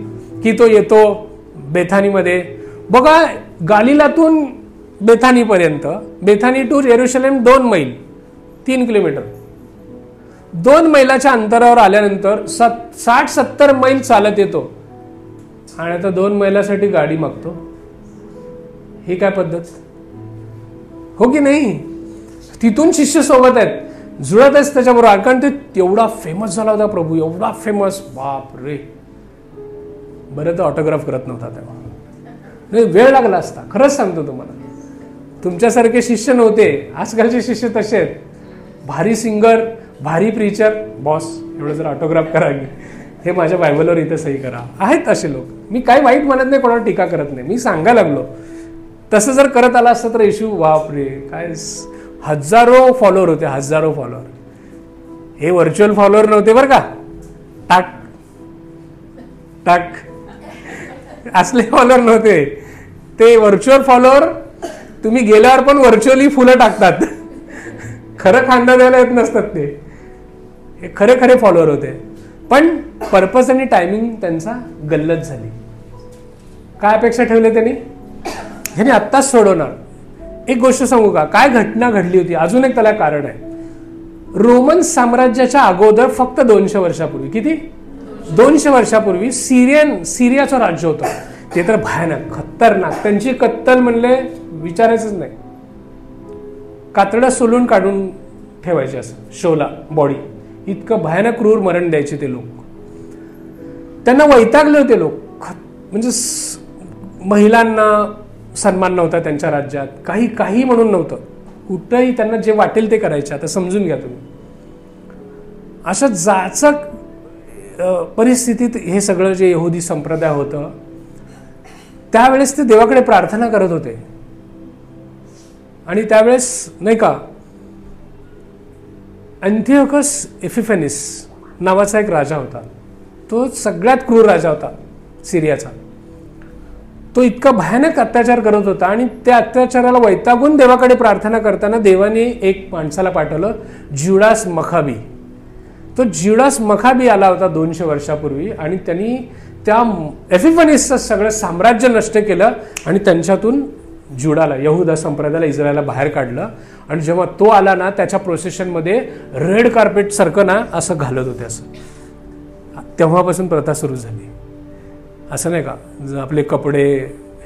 की तो येतो बेथानीमध्ये. बघा, गालिलातून बेथानीपर्यंत, बेथानी टू येरुशलेम 2 मैल 3 किलोमीटर. 2 मैलाच्या अंतरावर आल्यानंतर 60-70 मैल चालत येतो आणि आता 2 मैलासाठी गाडी मागतो. ही काय पद्धत? हो की नाही? तिथून शिष्य सोबत आहेत, जुळत आहेस त्याच्याबरोबर. कारण ते तेवढा फेमस झाला होता प्रभू, एवढा फेमस. बाप रे. बरं, तो ऑटोग्राफ करत नव्हता तेव्हा. नाही, वेळ लागला असता. खरंच सांगतो तुम्हाला. तुमच्यासारखे शिष्य नव्हते. आजकालचे शिष्य तसे आहेत. भारी सिंगर, भारी प्रीचर, बॉस एवढं जर ऑटोग्राफ करा, हे माझ्या बायबलवर इथे सही करा. आहेत असे लोक. मी काही वाईट म्हणत नाही, कोणाला टीका करत नाही. मी सांगायला लागलो. तसं जर करत आला असतं तर येशू, बापरे, काय हजारो फॉलोअर होते, हजारो फॉलोअर. हे व्हर्च्युअल फॉलोअर नव्हते बरं का. टाक टाक असले फॉलोअर नव्हते. ते व्हर्च्युअल फॉलोअर तुम्ही गेल्यावर पण व्हर्च्युअली फुलं टाकतात. खरं खांदा द्यायला येत नसतात ते. हे खरे फॉलोअर होते. पण पर्पज आणि टायमिंग त्यांचा गल्लत झाली. काय अपेक्षा ठेवले त्यांनी? ह्याने आत्ताच सोडवणार. एक गोष्ट सांगू का, काय घटना घडली होती? अजून एक त्याला कारण आहे. रोमन साम्राज्याच्या अगोदर फक्त 200 वर्षापूर्वी, किती 200 वर्षापूर्वी सिरियाचं राज्य होतं. ते तर भयानक खतरनाक, त्यांची कत्तल म्हणले विचारायचंच नाही. कातडं सोलून काढून ठेवायचे असं शोला बॉडी, इतकं भयानक क्रूर मरण द्यायचे ते लोक. त्यांना वैतागले होते लोक. म्हणजे महिलांना सन्मान नव्हता त्यांच्या राज्यात, काही म्हणून नव्हतं. कुठंही त्यांना जे वाटेल ते करायचे. आता समजून घ्या तुम्ही, अशा जाचक परिस्थितीत हे सगळं जे यहुदी संप्रदाय होतं, त्यावेळेस ते देवाकडे प्रार्थना करत होते. आणि त्यावेळेस नाही का, अँथिओकस एपिफॅनिस नावाचा एक राजा होता. तो सगळ्यात क्रूर राजा होता सिरियाचा. तो इतका भयानक अत्याचार करत होता आणि त्या अत्याचाराला वैतागून देवाकडे प्रार्थना करताना देवाने एक माणसाला पाठवलं, ज्युडास मखाबी. तो ज्युडास मखाबी आला होता 200 वर्षापूर्वी आणि त्यांनी त्या एपिफॅनिसचं सगळं साम्राज्य नष्ट केलं आणि त्यांच्यातून ज्युडाला, यहुदा संप्रदायाला, इस्रायलला बाहेर काढलं. आणि जेव्हा तो आला ना, त्याच्या प्रोसेशनमध्ये रेड कार्पेट सारखं ना असं घालत होते. असं तेव्हापासून प्रथा सुरू झाली. असं नाही का, आपले कपडे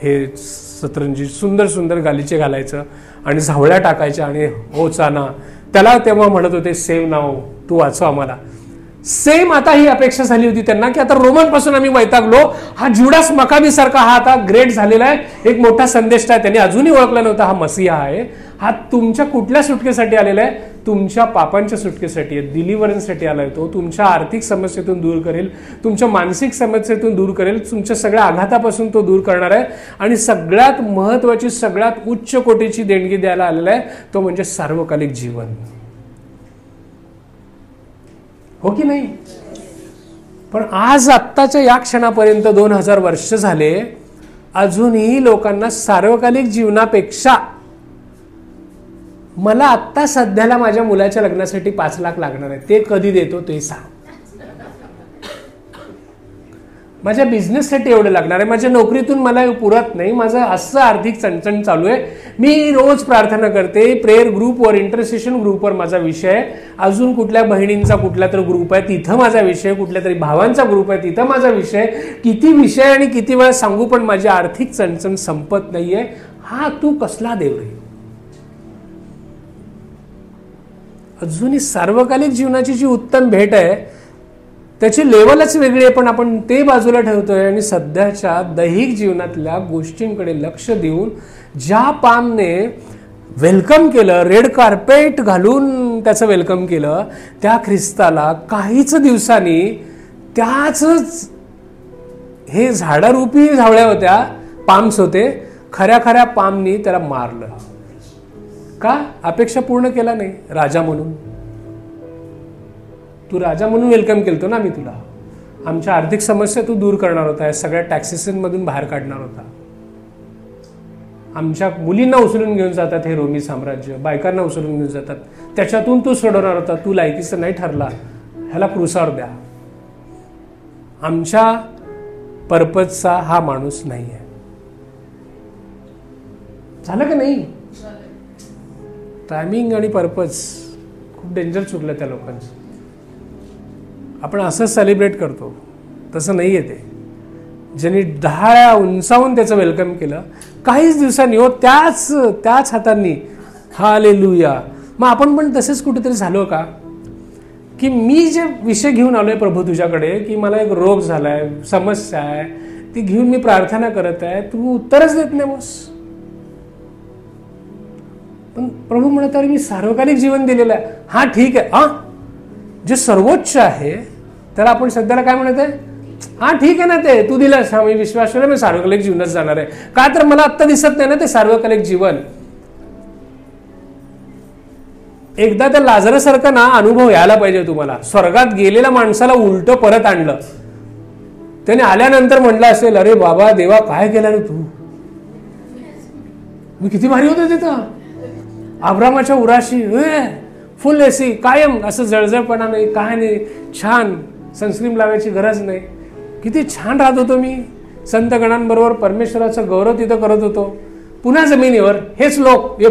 हे सतरंजी सुंदर सुंदर गालीचे घालायचं आणि झावळ्या टाकायच्या आणि हो चाना, त्याला तेव्हा म्हणत होते सेव नाव, तू वाचव आम्हाला. सेम आता ही अपेक्षा झाली होती त्यांना की आता रोमनपासून आम्ही वैतागलो, हा ज्युडास मकाबी सारखा हा आता ग्रेट झालेला आहे, एक मोठा संदेश आहे. त्यांनी अजूनही ओळखला नव्हता हा मसीहा आहे. हा तुमच्या कुठल्या सुटकेसाठी आलेला आहे? तुमच्या पापांच्या सुटकेसाठी आहे, डिलिव्हरन्ससाठी आलाय. तो तुमच्या आर्थिक समस्येतून दूर करेल, तुमच्या मानसिक समस्येतून दूर करेल, तुमच्या सगळ्या आघातापासून तो दूर करणार आहे. आणि सगळ्यात महत्वाची, सगळ्यात उच्च कोटीची देणगी द्यायला आलेला आहे, तो म्हणजे सार्वकालिक जीवन. हो की नाही? पण आज आत्ताच्या या क्षणापर्यंत 2000 वर्ष झाले, अजूनही लोकांना सार्वकालिक जीवनापेक्षा मला आत्ता सध्याला माझ्या मुलाच्या लग्नासाठी 5 लाख लागणार आहे, ते कधी देतो ते सांग. माझ्या बिझनेससाठी एवढं लागणार आहे, माझ्या नोकरीतून मला पुरत नाही, माझं असं आर्थिक चणचण चालू आहे. मी रोज प्रार्थना करते, प्रेयर ग्रुपवर, इंटरसेशन ग्रुपवर माझा विषय आहे, अजून कुठल्या बहिणींचा कुठला तर ग्रुप आहे तिथं माझा विषय, कुठल्या तरी भावांचा ग्रुप आहे तिथं माझा विषय. किती विषय आणि किती वेळा सांगू, पण माझी आर्थिक चणचण संपत नाहीये. हा तू कसला देव रे? अजूनही सार्वकालिक जीवनाची जी उत्तम भेट आहे त्याची लेवलच वेगळी आहे, पण आपण ते बाजूला ठेवतोय आणि सध्याच्या दैहिक जीवनातल्या गोष्टींकडे लक्ष देऊन ज्या पामने वेलकम केलं, रेड कार्पेट घालून त्याचं वेलकम केलं, त्या ख्रिस्ताला काहीच दिवसांनी त्याच हे झाडारूपी झावळ्या होत्या, पाम्स होते, खऱ्या खऱ्या पामनी त्याला मारलं. का? अपेक्षा पूर्ण केला नाही. राजा म्हणून, तू राजा म्हणून वेलकम केलतो ना मी तुला, आमच्या आर्थिक समस्या तू दूर करणार होता, या सगळ्या टॅक्सेशनमधून बाहेर काढणार होता, आमच्या मुलींना उचलून घेऊन जातात हे रोमी साम्राज्य, बायकांना उचलून घेऊन जातात, त्याच्यातून तू सोडवणार होता. तू लायकीचा नाही ठरला, ह्याला क्रुसावर द्या. आमच्या पर्पजचा हा माणूस नाही आहे. झालं का नाही? टायमिंग आणि पर्पज खूप डेंजर चुकलं त्या लोकांचं. आपण असं सेलिब्रेट करतो, तसं नाही आहे ते. ज्यांनी डहाळ्या उंचावून त्याचं वेलकम केलं, काहीच दिवसांनी हो त्याच हातांनी हालेलुया. मग आपण पण तसेच कुठेतरी झालो का, की मी जे विषय घेऊन आलोय प्रभू तुझ्याकडे, की मला एक रोग झालाय, समस्या आहे, ती घेऊन मी प्रार्थना करत आहे, तू उत्तरच देत नाही बस. पण प्रभू म्हणत आहे मी सार्वकालिक जीवन दिलेलं आहे. हा ठीक आहे, हा जे सर्वोच्च आहे त्याला आपण सध्याला काय म्हणत आहे? हा ठीक आहे ना, ते तू दिलंस, हा मी विश्वास मी सार्वकालिक जीवनात जाणार आहे. का तर मला आत्ता दिसत नाही ना ते सार्वकालिक जीवन. एकदा त्या लाजरासारखा ना अनुभव यायला पाहिजे तुम्हाला. स्वर्गात गेलेल्या माणसाला उलट परत आणलं, त्याने आल्यानंतर म्हटलं असेल, अरे बाबा देवा काय केलं रे तू, मी किती भारी होतो तिथं, अब्रामाच्या उराशी फुल एसी, कायम असं जळजळपणा नाही, काय नाही, छान, सनस्क्रीन लावायची गरज नाही, किती छान राहत होतो मी. संतगणांबरोबर परमेश्वराचं गौरव तिथं करत होतो. पुन्हा जमिनीवर हेच लोक, ये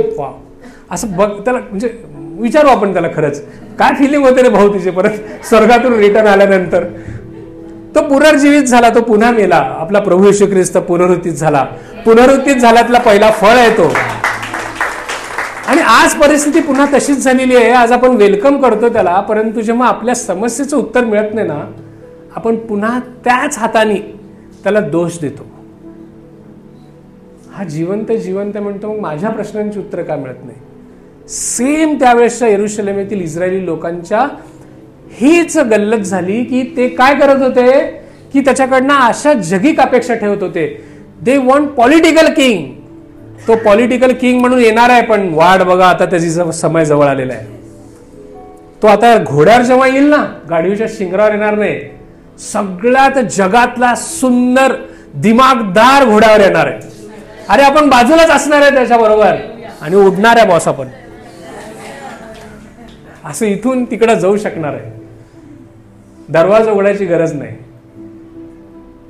असं बघ. त्याला म्हणजे विचारू आपण त्याला, खरंच काय फिलिंग होते रे भाऊ तिचे परत स्वर्गातून रिटर्न आल्यानंतर? तो पुनर्जीवित झाला, तो पुन्हा मेला. आपला प्रभू येशू ख्रिस्त पुनरुत्थित झाला. पुनरुत्थित झाल्यातला पहिला फळ आहे तो. आणि आज परिस्थिती पुन्हा तशीच झालेली आहे. आज आपण वेलकम करतो त्याला, परंतु जेव्हा आपल्या समस्येचं उत्तर मिळत नाही ना, आपण पुन्हा त्याच हाताने त्याला दोष देतो. हा जिवंत म्हणतो, मग माझ्या प्रश्नांची उत्तर का मिळत नाही? सेम त्यावेळेसच्या यरुशलेमेतील इस्रायली लोकांच्या हीच गल्लत झाली की ते काय करत होते की त्याच्याकडनं अशा जगिक अपेक्षा ठेवत होते. They want political king. तो पॉलिटिकल किंग म्हणून येणार आहे, पण वाट बघा आता त्याची समय जवळ आलेला आहे. तो आता घोड्यावर जेव्हा येईल ना, गाडीच्या शिंगरावर येणार नाही, सगळ्यात जगातला सुंदर दिमागदार घोड्यावर येणार आहे. अरे आपण बाजूलाच असणार आहे त्याच्याबरोबर आणि उडणार आहे बॉस आपण. असं इथून तिकडे जाऊ शकणार आहे. दरवाजा उघडायची गरज नाही.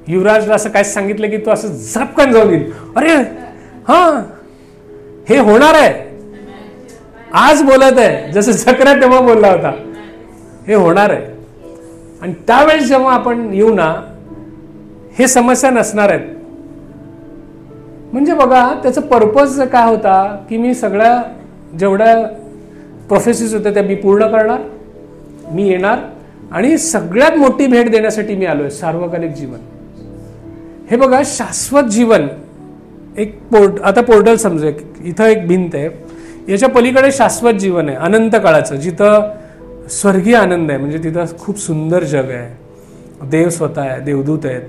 युवराजला असं काय सांगितलं की तो असं झपकन जाऊन येईल. अरे हा हे होणार आहे. आज बोलत आहे जसं जकरिया तेव्हा बोलला होता, हे होणार आहे. आणि त्यावेळेस जेव्हा आपण येऊ ना, हे समस्या नसणार आहेत. म्हणजे बघा त्याचा पर्पज काय होता की मी सगळ्या जेवढ्या प्रोफेसीज होत्या त्या मी पूर्ण करणार, मी येणार आणि सगळ्यात मोठी भेट देण्यासाठी मी आलोय, सार्वकालिक जीवन. हे बघा शाश्वत जीवन एक आता पोर्टल समजू, इथं एक भिंत आहे, याच्या पलीकडे शाश्वत जीवन आहे अनंत काळाचं, जिथं स्वर्गीय आनंद आहे. म्हणजे तिथं खूप सुंदर जग आहे, देव स्वतः आहे, देवदूत आहेत,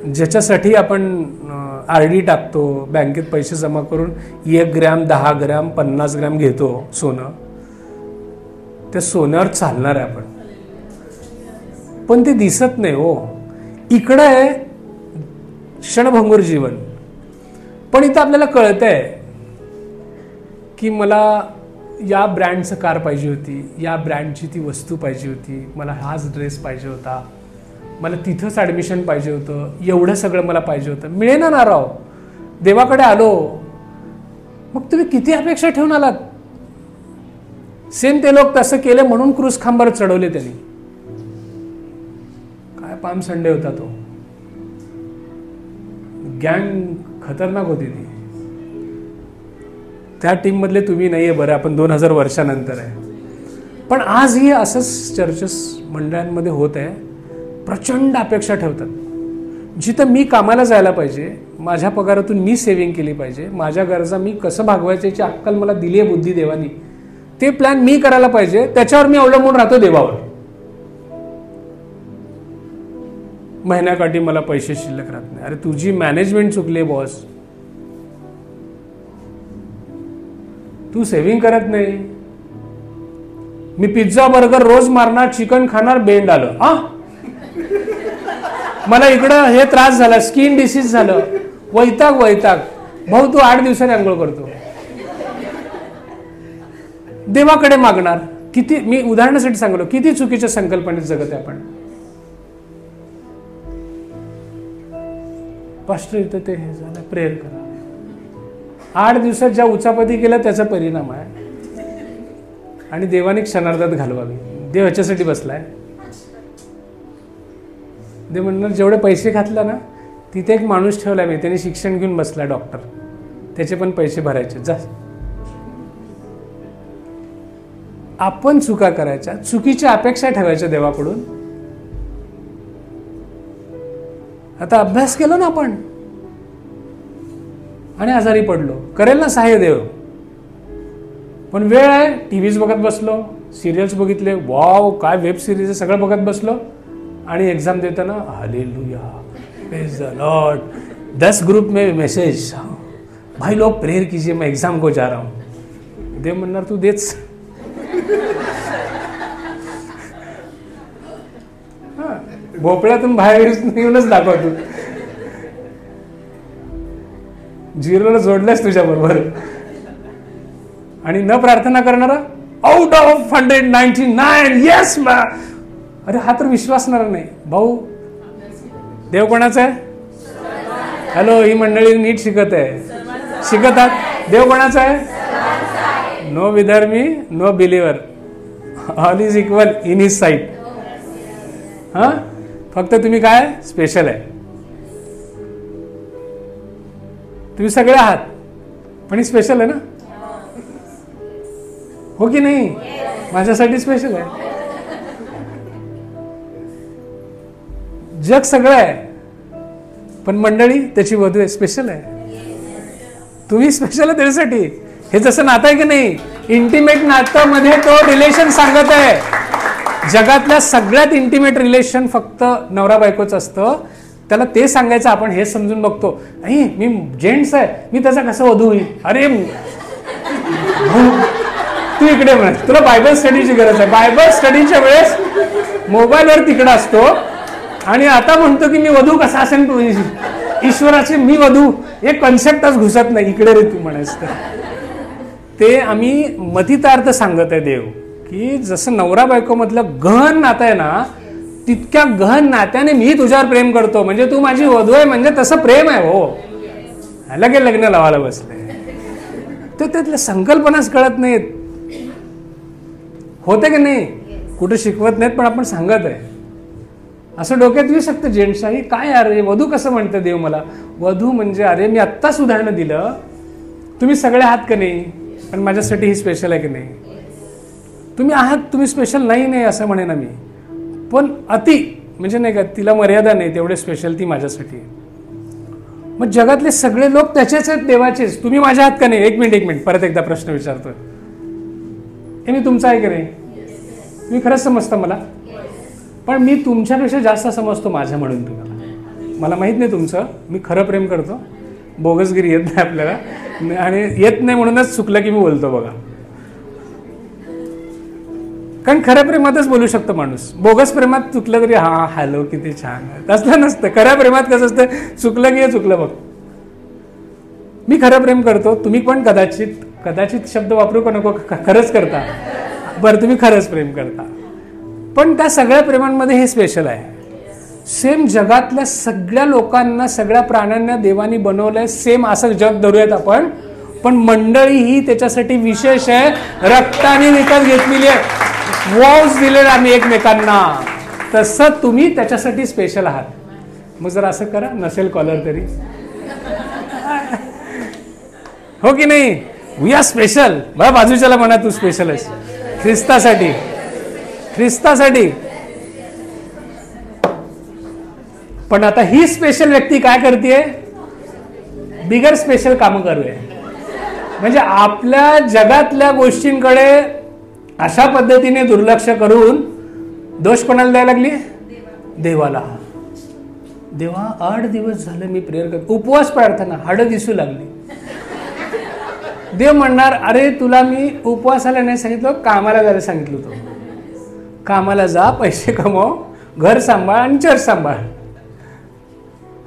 ज्याच्यासाठी आपण RD टाकतो, बँकेत पैसे जमा करून 1 ग्रॅम 10 ग्रॅम 50 ग्रॅम घेतो सोनं. त्या सोन्यावर चालणार आहे आपण, पण ते दिसत नाही हो. इकडं आहे क्षणभंगूर जीवन, पण इथं आपल्याला कळतंय की मला या ब्रँडचं कार पाहिजे होती, या ब्रँडची ती वस्तू पाहिजे होती, मला हाच ड्रेस पाहिजे होता, मला तिथंच ॲडमिशन पाहिजे होतं, एवढं सगळं मला पाहिजे होतं, मिळेना ना राव. देवाकडे आलो, मग तुम्ही किती अपेक्षा ठेवून आलात? सेम ते लोक तसं केलं म्हणून क्रूस खांबावर चढवले त्यांनी. काय पाम संडे होता तो. गँग खतरनाक होती ती. त्या टीम मधले तुम्ही नाहीये, बरं आपण 2000 वर्षानंतर आहे. पण आजही असंच चर्चेस मंडळांमध्ये होत आहे. प्रचंड अपेक्षा ठेवतात. जिथं मी कामाला जायला पाहिजे, माझ्या पगारातून मी सेव्हिंग केली पाहिजे, माझ्या गरजा मी कसं भागवायची याची अक्कल मला दिली आहे बुद्धी देवानी, ते प्लॅन मी करायला पाहिजे, त्याच्यावर मी अवलंबून राहतो देवावर. महिन्याकाठी मला पैसे शिल्लक राहत नाही. अरे तुझी मॅनेजमेंट चुकली बॉस. तू सेव्हिंग करत नाही. मी पिझ्झा बर्गर रोज मारणार, चिकन खाणार, बेंड आलं. हा मला इकडं हे त्रास झाला, स्किन डिसीज झालं, वैताग भाऊ. तू 8 दिवसांनी आंघोळ करतो, देवाकडे मागणार. किती, मी उदाहरणासाठी सांगलो, किती चुकीच्या संकल्पनेत जगत आहे आपण. पास्टर इथं ते हे झालं, प्रेयर करा. 8 दिवसात ज्या उचापती केला त्याचा परिणाम आहे. आणि देवाने क्षणार्धात घालवावी. देव ह्याच्यासाठी बसलाय. देव म्हणणार जेवढे पैसे घातला ना, तिथे एक माणूस ठेवला मी, त्याने शिक्षण घेऊन बसला डॉक्टर, त्याचे पण पैसे भरायचे. जा. आपण चुका करायच्या, चुकीच्या अपेक्षा ठेवायच्या देवाकडून. आता अभ्यास केला ना आपण आणि आजारी पडलो, करेल ना सहाय्य देव. पण वेळ आहे, टीव्हीज बघत बसलो, सिरियल्स बघितले, वाव काय वेब सिरीज सगळं बघत बसलो, आणि एग्जाम देताना hallelujah praise the Lord 10 group में मैसेज, भाई लोग प्रेयर कीजिए मैं एग्जाम को जा रहा हूं. देव म्हणणार तू देच. भोपळ्यातून बाहेर येऊनच दाखव. तू झिरोला जोडल्यास तुझ्या बरोबर. आणि न प्रार्थना करणारा आउट ऑफ 199 येस मा. अरे हा तर विश्वासणार नाही भाऊ. देव कोणाचा आहे? हॅलो, ही मंडळी नीट शिकत आहात. देव कोणाचा आहे? नो विधर्मी no believer. All is equal in his sight. हा, फक्त तुम्ही काय स्पेशल आहे. तुम्ही सगळे आहात पण स्पेशल आहे ना, हो की नाही? माझ्यासाठी स्पेशल आहे. जग सगळं आहे पण मंडळी त्याची वधू आहे, स्पेशल आहे. तुम्ही स्पेशल आहे त्याच्यासाठी. हे जसं नातं आहे की नाही, इंटिमेट नातं मध्ये तो रिलेशन सांगत आहे. जगातल्या सगळ्यात इंटिमेट रिलेशन फक्त नवरा बायकोच असतं. त्याला ते सांगायचं, आपण हे समजून बघतो, नाही मी जेंट्स आहे, मी त्याचा कसं वधू होईल. अरे तू इकडे म्हण, तुला बायबल स्टडीची गरज आहे. बायबल स्टडीच्या वेळेस मोबाईलवर तिकडे असतो आणि आता म्हणतो की मी वधू कसा असेल. ईश्वराचे मी वधू एक कन्सेप्टच घुसत नाही. इकडे रे तू म्हणायचं. ते आम्ही मतितार्थ सांगत आहे देव, की जसं नवरा बायको मधलं गहन नातं आहे ना, तितक्या गहन नात्याने मी तुझ्यावर प्रेम करतो. म्हणजे तू माझी वधू आहे म्हणजे तसं प्रेम आहे. हो, लगे लग्न लावायला बसले. तर त्यातल्या संकल्पनाच कळत नाहीत. होते की नाही? कुठे शिकवत नाहीत पण आपण सांगत आहे. असं डोक्यात येऊ शकतं जेंट्सही, काय अरे वधू कसं म्हणतं देव मला. वधू म्हणजे अरे मी आत्ताच उदाहरण दिलं, तुम्ही सगळे आहात का नाही, पण माझ्यासाठी ही स्पेशल आहे की नाही. तुम्ही आहात, तुम्ही स्पेशल नाही असं म्हणे ना मी, पण अति म्हणजे नाही का, तिला मर्यादा नाही, तेवढे स्पेशल ती माझ्यासाठी. मग जगातले सगळे लोक त्याचेच आहेत, देवाचेच. तुम्ही माझ्या आहात का नाही. एक मिनिट परत एकदा प्रश्न विचारतोय. हे मी तुमचा आहे की नाही? तुम्ही खरंच समजता मला, पण मी तुमच्यापेक्षा जास्त समजतो माझ्या म्हणून तुम्हाला. मला माहित नाही तुमचं, मी खरं प्रेम करतो. बोगसगिरी येत नाही आपल्याला, आणि येत नाही म्हणूनच चुकलं की मी बोलतो बघा. कारण खऱ्या प्रेमातच बोलू शकतो माणूस. बोगस प्रेमात चुकलं तरी हा हॅलो किती छान, तसलं नसतं. खऱ्या प्रेमात कसं असतं, चुकलं की हे चुकलं बघ. मी खरं प्रेम करतो, तुम्ही पण कदाचित शब्द वापरू का नको, खरंच करता. बरं, तुम्ही खरंच प्रेम करता, पण त्या सगळ्या प्रेमांमध्ये हे स्पेशल आहे. सेम जगातल्या सगळ्या लोकांना, सगळ्या प्राण्यांना देवानी बनवलंय सेम असं जग धरूयात आपण, पण मंडळी ही त्याच्यासाठी विशेष आहे. रक्ताने विकत घेतलेली आहे, वॉव्स दिले आम्ही एकमेकांना. तसं तुम्ही त्याच्यासाठी स्पेशल आहात. मग जर असं करा, नसेल कॉलर तरी, हो की नाही? We are special. बघा बाजूच्याला म्हणा तू स्पेशल आहेस ख्रिस्तासाठी. ख्रिस्तासाठी. पण आता ही स्पेशल व्यक्ती काय करते, बिगर स्पेशल कामं करूया. म्हणजे आपल्या जगातल्या गोष्टींकडे अशा पद्धतीने दुर्लक्ष करून दोष कोणाला द्यायला लागली, देवाला. देवा 8 दिवस झाले मी प्रेयर करतो, उपवास प्रार्थना, हाडं दिसू लागली. देव म्हणणार अरे तुला मी उपवासाला नाही सांगितलं, कामाला जायला सांगितलं होतं. कामाला जा, पैसे कमव, घर सांभाळ आणि चर्च सांभाळ.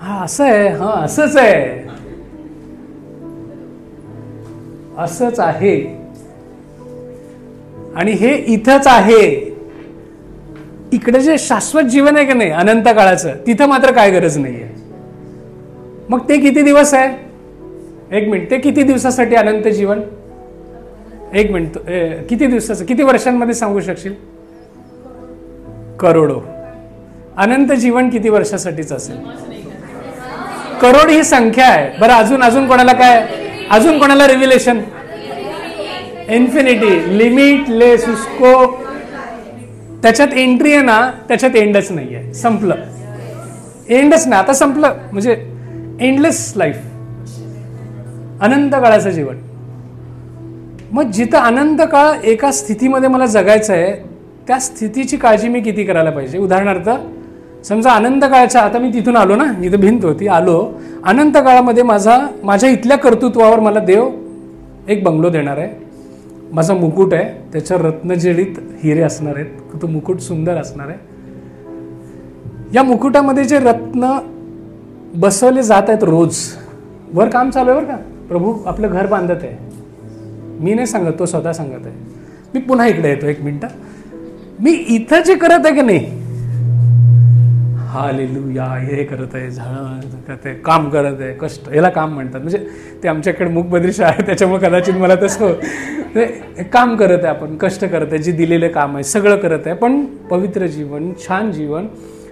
हा असं आहे, हा असंच आहे, असंच आहे. आणि हे इथंच आहे. इकडे जे शाश्वत जीवन आहे की नाही अनंत काळाचं, तिथं मात्र काय गरज नाहीये. मग ते किती दिवस आहे, एक मिनिट, ते किती दिवसासाठी अनंत जीवन, एक मिनिट, किती दिवसाचं, किती वर्षांमध्ये सांगू शकशील? करोडो. अनंत जीवन किती वर्षासाठीच असेल? करोड ही संख्या आहे. बरं अजून कोणाला काय, अजून कोणाला रिव्हिलेशन? इन्फिनिटी, लिमिटलेस, उसको त्याच्यात एंट्री आहे ना, त्याच्यात एंडच नाही आहे, संपलं. एंडच नाही, आता संपलं, म्हणजे एंडलेस लाईफ, अनंत काळाचं जीवन. मग जिथं अनंत काळ एका स्थितीमध्ये मला जगायचं आहे, त्या स्थितीची काळजी मी किती करायला पाहिजे. उदाहरणार्थ समजा अनंत काळाच्या, आता मी तिथून आलो ना, इथं भिंत होती, आलो. अनंत काळामध्ये माझ्या इथल्या कर्तृत्वावर मला देव एक बंगलो देणार आहे. माझा मुकुट आहे, त्याच्यावर रत्नजडित हिरे असणार आहेत, तो मुकुट सुंदर असणार आहे. या मुकुटामध्ये जे रत्न बसवले जात आहेत रोज, वर काम चालू आहे बरं का, प्रभू आपलं घर बांधत आहे. मी नाही सांगत, तो स्वतः सांगत आहे. मी पुन्हा इकडे येतो, एक मिनिट. मी इथं जे करत आहे की नाही, हालेलुया, हे करत आहे, करत आहे, काम करत आहे, कष्ट, याला काम म्हणतात. म्हणजे ते आमच्याकडे मूकबधिर शाळा आहे त्याच्यामुळे कदाचित मला तसं काम करत आहे, आपण कष्ट करत आहे, जे दिलेलं काम आहे सगळं करत आहे, पण पवित्र जीवन, छान जीवन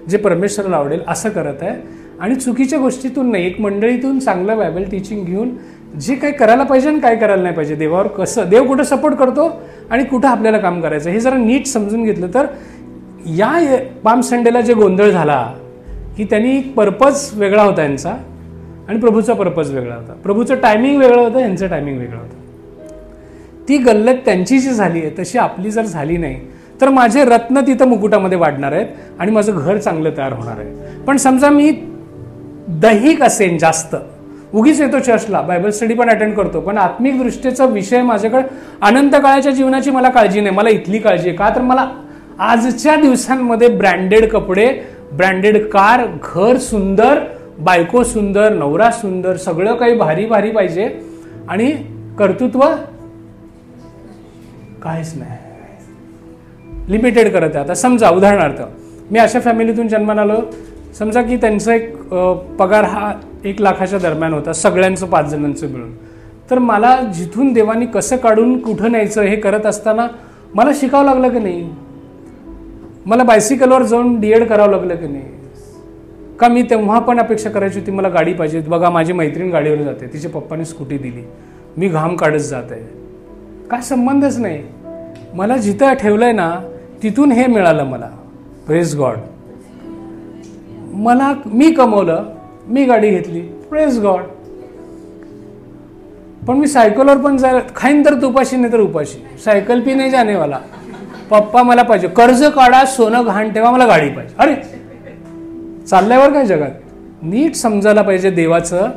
जे परमेश्वराला आवडेल असं करत आहे. आणि चुकीच्या गोष्टीतून नाही, एक मंडळीतून चांगलं बायबल टीचिंग घेऊन जे काही करायला पाहिजे आणि काय करायला नाही पाहिजे, देवावर कसं, देव कुठं सपोर्ट करतो आणि कुठं आपल्याला काम करायचं हे जरा नीट समजून घेतलं तर या पाम संडेला जे गोंधळ झाला की त्यांनी पर्पज वेगळा होता यांचा आणि प्रभूचा पर्पज वेगळा होता. प्रभूचं टायमिंग वेगळं होतं, यांचं टायमिंग वेगळं होतं. ती गल्लत त्यांची जी झाली आहे तशी आपली जर झाली नाही तर माझे रत्न तिथं मुकुटामध्ये वाढणार आहेत आणि माझं घर चांगलं तयार होणार आहे. पण समजा मी दैहिक असेन, जास्त उगीच येतो चर्चला, बायबल स्टडी पण अटेंड करतो, पण आत्मिक दृष्टीचा विषय माझ्याकडे अनंत काळाच्या जीवनाची मला काळजी नाही, मला इथली काळजी आहे. का तर मला आजच्या दिवसांमध्ये ब्रँडेड कपडे, ब्रँडेड कार, घर सुंदर, बायको सुंदर, नवरा सुंदर, सगळं काही भारी भारी पाहिजे आणि कर्तृत्व काहीच नाही, लिमिटेड करत आहे. आता समजा उदाहरणार्थ मी अशा फॅमिलीतून जन्माला आलो, समजा की त्यांचा एक पगार हा 1 लाखाच्या दरम्यान होता, सगळ्यांचं 5 जणांचं मिळून. तर मला जिथून देवानी कसं काढून कुठं न्यायचं हे करत असताना मला शिकावं लागलं की नाही, मला बायसिकलवर जाऊन DED करावं लागलं की नाही. का मी तेव्हा पण अपेक्षा करायची होती मला गाडी पाहिजे. बघा माझी मैत्रीण गाडीवर जाते, तिच्या पप्पाने स्कूटी दिली, मी घाम काढत जात आहे, काय संबंधच नाही. मला जिथं ठेवलंय ना तिथून हे मिळालं मला, प्रेज गॉड. मला मी कमवलं, मी गाडी घेतली, प्रेज गॉड. पण मी सायकलवर पण खाईन तर तुपाशी नाही तर उपाशी, सायकल पी नाही जाणे वाला, पप्पा मला पाहिजे, कर्ज काढा, सोनं घाण ठेवा, मला गाडी पाहिजे. अरे चालल्यावर काय जगात. नीट समजायला पाहिजे देवाचं,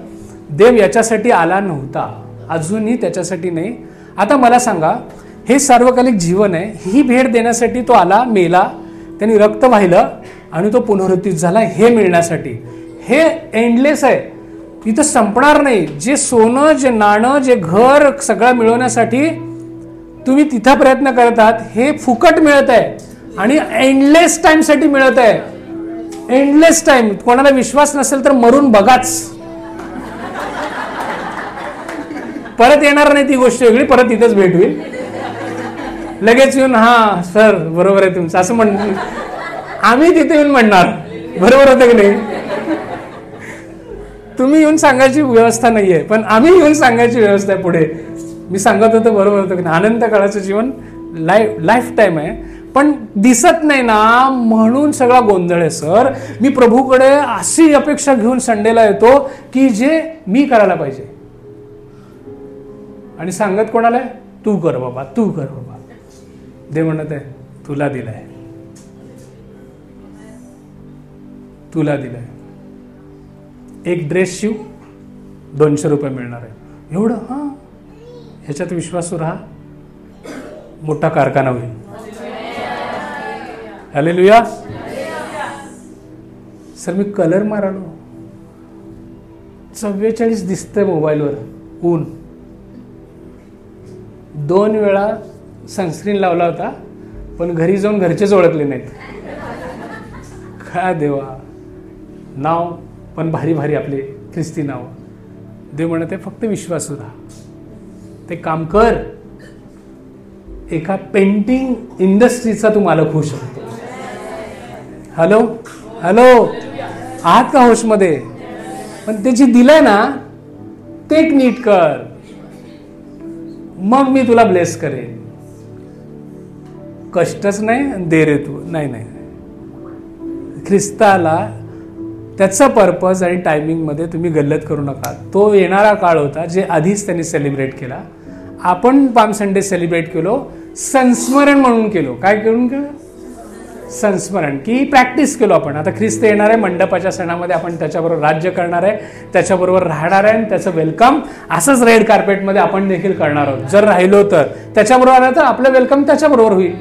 देव याच्यासाठी आला नव्हता, अजूनही त्याच्यासाठी नाही. आता मला सांगा, हे सार्वकालिक जीवन आहे, ही भेट देण्यासाठी तो आला, मेला, त्यांनी रक्त वाहिलं आणि तो पुनरुत्थित झाला हे मिळण्यासाठी. हे एंडलेस आहे, इथं संपणार नाही. जे सोनं, जे नाणं, जे घर सगळं मिळवण्यासाठी तुम्ही तिथं प्रयत्न करत आहात, हे फुकट मिळत आहे आणि एंडलेस टाइमसाठी मिळत आहे. Endless time. कोणाला विश्वास नसेल तर मरून बघाच, परत येणार नाही ती गोष्ट वेगळी, परत इथंच भेट होईल. लगेच येऊन हा सर बरोबर आहे तुमचं असं म्हण, आम्ही तिथे येऊन म्हणणार बरोबर होतं की नाही. तुम्ही येऊन सांगायची व्यवस्था नाहीये, पण आम्ही येऊन सांगायची व्यवस्था आहे पुढे. मी सांगत होतो बरोबर होतं की नाही. अनंत काळाचं जीवन लाईफ टाईम आहे, पण दिसत नाही ना म्हणून सगळा गोंधळ आहे. सर मी प्रभूकडे अशी अपेक्षा घेऊन संडेला येतो की जे मी करायला पाहिजे आणि सांगत कोणाला, तू कर बाबा, तू कर बाबा. देव म्हणत आहे तुला दिलाय, तुला दिलाय. एक ड्रेस शिव, 200 रुपये मिळणार आहे, एवढं. हा ह्याच्यात विश्वासू राहा, मोठा कारखाना होईल. हालेलुया. सर मी कलर मारालो, 44 दिसतंय मोबाईलवर, ऊन. 2 वेळा सनस्क्रीन लावला होता, पण घरी जाऊन घरचेच ओळखले नाहीत. काय देवा, नाव पण भारी भारी आपले ख्रिस्ती नाव. देव म्हणत आहे फक्त विश्वासू राहा, ते काम कर. एका पेंटिंग इंडस्ट्रीचा तू मालक होऊ शकतो. हॅलो हॅलो, आहात का होशमध्ये? पण ते जे दिलंय ना ते एक नीट कर, मग मी तुला ब्लेस करेन. कष्टच नाही दे रे तू, नाही नाही. ख्रिस्ताला त्याचा पर्पज आणि टायमिंगमध्ये तुम्ही गल्लत करू नका. तो येणारा काळ होता जे आधीच त्यांनी सेलिब्रेट केला. आपण पाम संडे सेलिब्रेट केलो, संस्मरण म्हणून केलो. काय करून केलं? संस्मरण, की प्रॅक्टिस केलो आपण. आता ख्रिस्त येणार आहे, मंडपाच्या सणामध्ये आपण त्याच्याबरोबर राज्य करणार आहे, त्याच्याबरोबर राहणार आहे आणि त्याचं वेलकम असंच रेड कार्पेटमध्ये आपण देखील करणार आहोत. जर राहिलो तर त्याच्याबरोबर आलं तर आपलं वेलकम त्याच्याबरोबर होईल.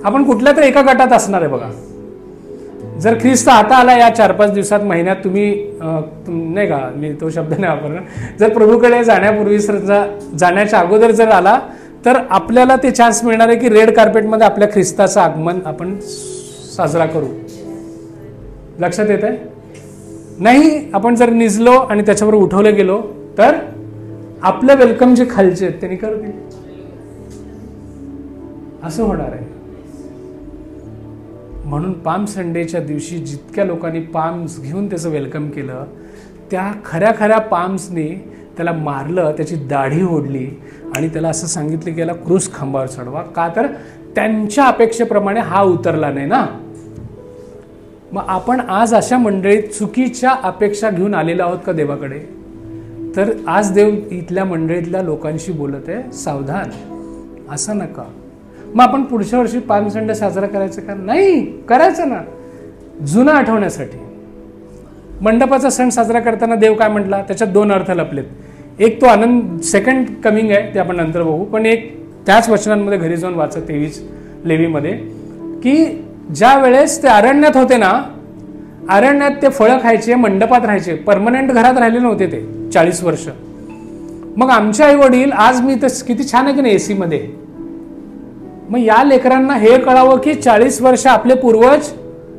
आपण कुठल्या तर एका गटात असणार आहे. बघा, जर ख्रिस्त आता आला या 4-5 दिवसात, महिन्यात, तुम्ही नाही का, मी तो शब्द नाही वापरणार, जर प्रभूकडे जाण्यापूर्वी जाण्याच्या अगोदर जर आला तर आपल्याला ते चान्स मिळणार आहे की रेड कार्पेटमध्ये आपल्या ख्रिस्ताचं आगमन आपण साजरा करू. लक्षात येत आहे? नाही, आपण जर निजलो आणि त्याच्यावर उठवलं गेलो तर आपलं वेलकम जे खालचे आहेत त्यांनी करतील, असं होणार आहे. म्हणून पाम संडेच्या दिवशी जितक्या लोकांनी पाम्स घेऊन त्याचं वेलकम केलं, त्या खऱ्या खऱ्या पाम्सनी त्याला मारलं, त्याची दाढी ओढली आणि त्याला असं सांगितलं की याला क्रूस खांबावर चढवा. का तर त्यांच्या अपेक्षेप्रमाणे हा उतरला नाही ना. मग आपण आज अशा मंडळीत चुकीच्या अपेक्षा घेऊन आलेलो आहोत का देवाकडे? तर आज देव इथल्या मंडळीतल्या लोकांशी बोलत आहे, सावधान, असं नका. मग आपण पुढच्या वर्षी पाम संडे साजरा करायचं का? नाही, करायचं ना, जुनं आठवण्यासाठी. मंडपाचा सण साजरा करताना देव काय म्हटला? त्याच्यात दोन अर्थ लपलेत. एक तो आनंद, सेकंड कमिंग आहे, ते आपण नंतर बघू. पण एक त्याच वचनांमध्ये घरी जाऊन वाचा 23 लेवीमध्ये, की ज्या वेळेस ते अरण्यात होते ना, अरण्यात ते फळं खायचे, मंडपात राहायचे, परमनंट घरात राहिले नव्हते ते 40 वर्ष. मग आमचे आई वडील, आज मी तर किती छान आहे की नाही एसी मध्ये, मग या लेकरांना हे कळावं की 40 वर्ष आपले पूर्वज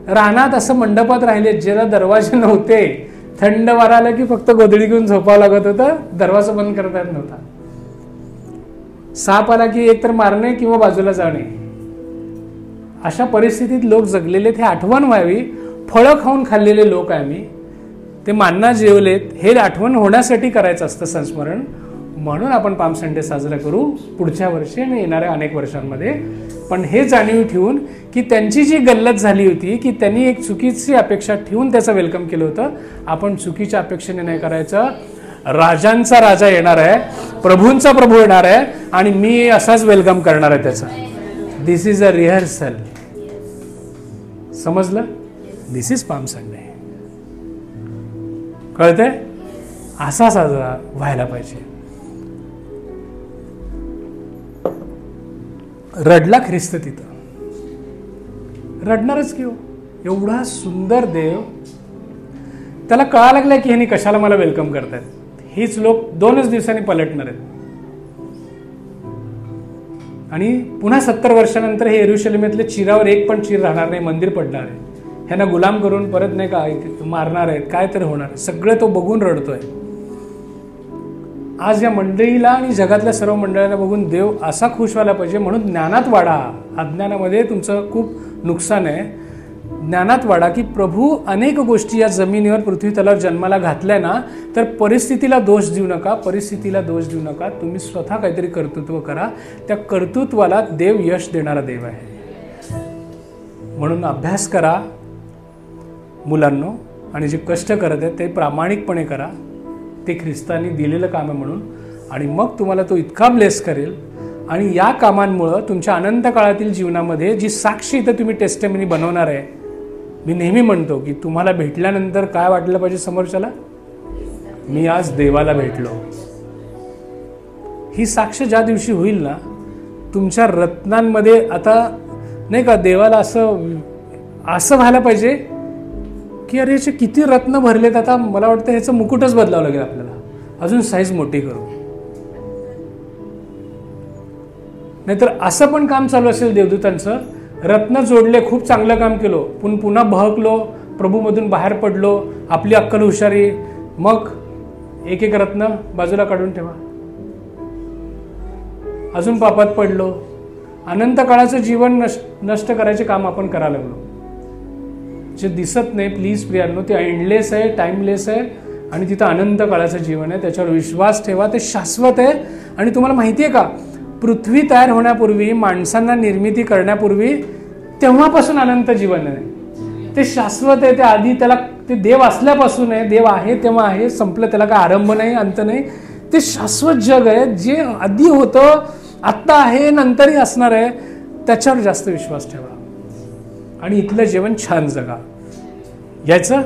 रानात असं मंडपात राहिले, ज्याला दरवाजे नव्हते, थंड वारा आला की फक्त गोधडी घेऊन झोपावं लागत होतं, दरवाजा बंद करता येत नव्हता, साप आला की एक तर मारणे किंवा बाजूला जाणे. अशा परिस्थितीत लोक जगलेले, ते आठवण व्हावी. फळं खाऊन खाल्लेले लोक आहे आम्ही, ते मान्ना जेवलेत, हे आठवण होण्यासाठी करायचं असतं संस्मरण. म्हणून आपण पाम संडे साजरा करू पुढच्या वर्षी आणि येणाऱ्या अनेक वर्षांमध्ये. पण हे जाणीव ठेवून की त्यांची जी गल्लत झाली होती, की त्यांनी एक चुकीची अपेक्षा ठेवून त्याचं वेलकम केलं होतं, आपण चुकीच्या अपेक्षेने नाही करायचं. राजांचा राजा येणार आहे, प्रभूंचा प्रभू येणार आहे आणि मी असाच वेलकम करणार आहे त्याचा. दिस इज अ रिहर्सल. समजलं? दिस इज पाम संडे. कळतंय? असा साजरा व्हायला पाहिजे. रडला ख्रिस्त तिथं, रडणारच की हो. एवढा सुंदर देव, त्याला कळा लागलाय की ह्यांनी कशाला मला वेलकम करतायत. हीच लोक 2च दिवसांनी पलटणार आहेत आणि पुन्हा 70 वर्षानंतर हे यरुशलेमेतले चिरावर एक पण चीर राहणार नाही, मंदिर पडणार आहे. ह्यांना गुलाम करून परत नाही का मारणार आहेत, काय तर होणार आहे. सगळं तो बघून रडतोय. आज या मंडळीला आणि जगातल्या सर्व मंडळींना बघून देव असा खुश व्हायला पाहिजे. म्हणून ज्ञानात वाढा. अज्ञानामध्ये तुमचं खूप नुकसान आहे. ज्ञानात वाढा की प्रभू अनेक गोष्टी या जमिनीवर, पृथ्वी तलावर जन्माला घातल्या ना, तर परिस्थितीला दोष देऊ नका, परिस्थितीला दोष देऊ नका. तुम्ही स्वतः काहीतरी कर्तृत्व करा. त्या कर्तृत्वाला देव यश देणारा देव आहे. म्हणून अभ्यास करा मुलांनो, आणि जे कष्ट करत आहेत ते प्रामाणिकपणे करा. ते ख्रिस्तांनी दिलेलं काम आहे म्हणून. आणि मग तुम्हाला तो इतका ब्लेस करेल. आणि या कामांमुळं तुमच्या अनंत काळातील जीवनामध्ये जी साक्षी इथं तुम्ही टेस्टिमनी बनवणार आहे. मी नेहमी म्हणतो की तुम्हाला भेटल्यानंतर काय वाटलं पाहिजे समोरच्याला? मी आज देवाला भेटलो. ही साक्ष ज्या दिवशी होईल ना, तुमच्या रत्नांमध्ये आता नाही का देवाला असं व्हायला पाहिजे की अरे याचे किती रत्न भरलेत. आता मला वाटतं ह्याचं मुकुटच बदलावं लागेल आपल्याला, अजून साईज मोठी करू. नाहीतर असं पण काम चालू असेल देवदूतांचं, रत्न जोडले, खूप चांगलं काम केलो, पुन्हा बहकलो, प्रभूमधून बाहेर पडलो, आपली अक्कल हुशारी, मग एक एक रत्न बाजूला काढून ठेवा, अजून पापात पडलो, अनंत काळाचं जीवन नष्ट करायचे काम आपण करायला लागलो. जे दिसत नाही प्लीज प्रियांनो, ते एंडलेस आहे, टाइमलेस आहे आणि तिथं अनंत काळाचं जीवन आहे. त्याच्यावर विश्वास ठेवा, ते शाश्वत आहे. आणि तुम्हाला माहिती आहे का, पृथ्वी तयार होण्यापूर्वी, माणसांना निर्मिती करण्यापूर्वी, तेव्हापासून अनंत जीवन आहे. ते शाश्वत आहे. ते आधी त्याला, ते देव असल्यापासून आहे, देव आहे तेव्हा आहे, संपलं, त्याला काय आरंभ नाही, अंत नाही. ते शाश्वत जग आहे, जे आधी होतं, आत्ता आहे, नंतरही असणार आहे. त्याच्यावर जास्त विश्वास ठेवा आणि इथलं जीवन छान जगा. याचं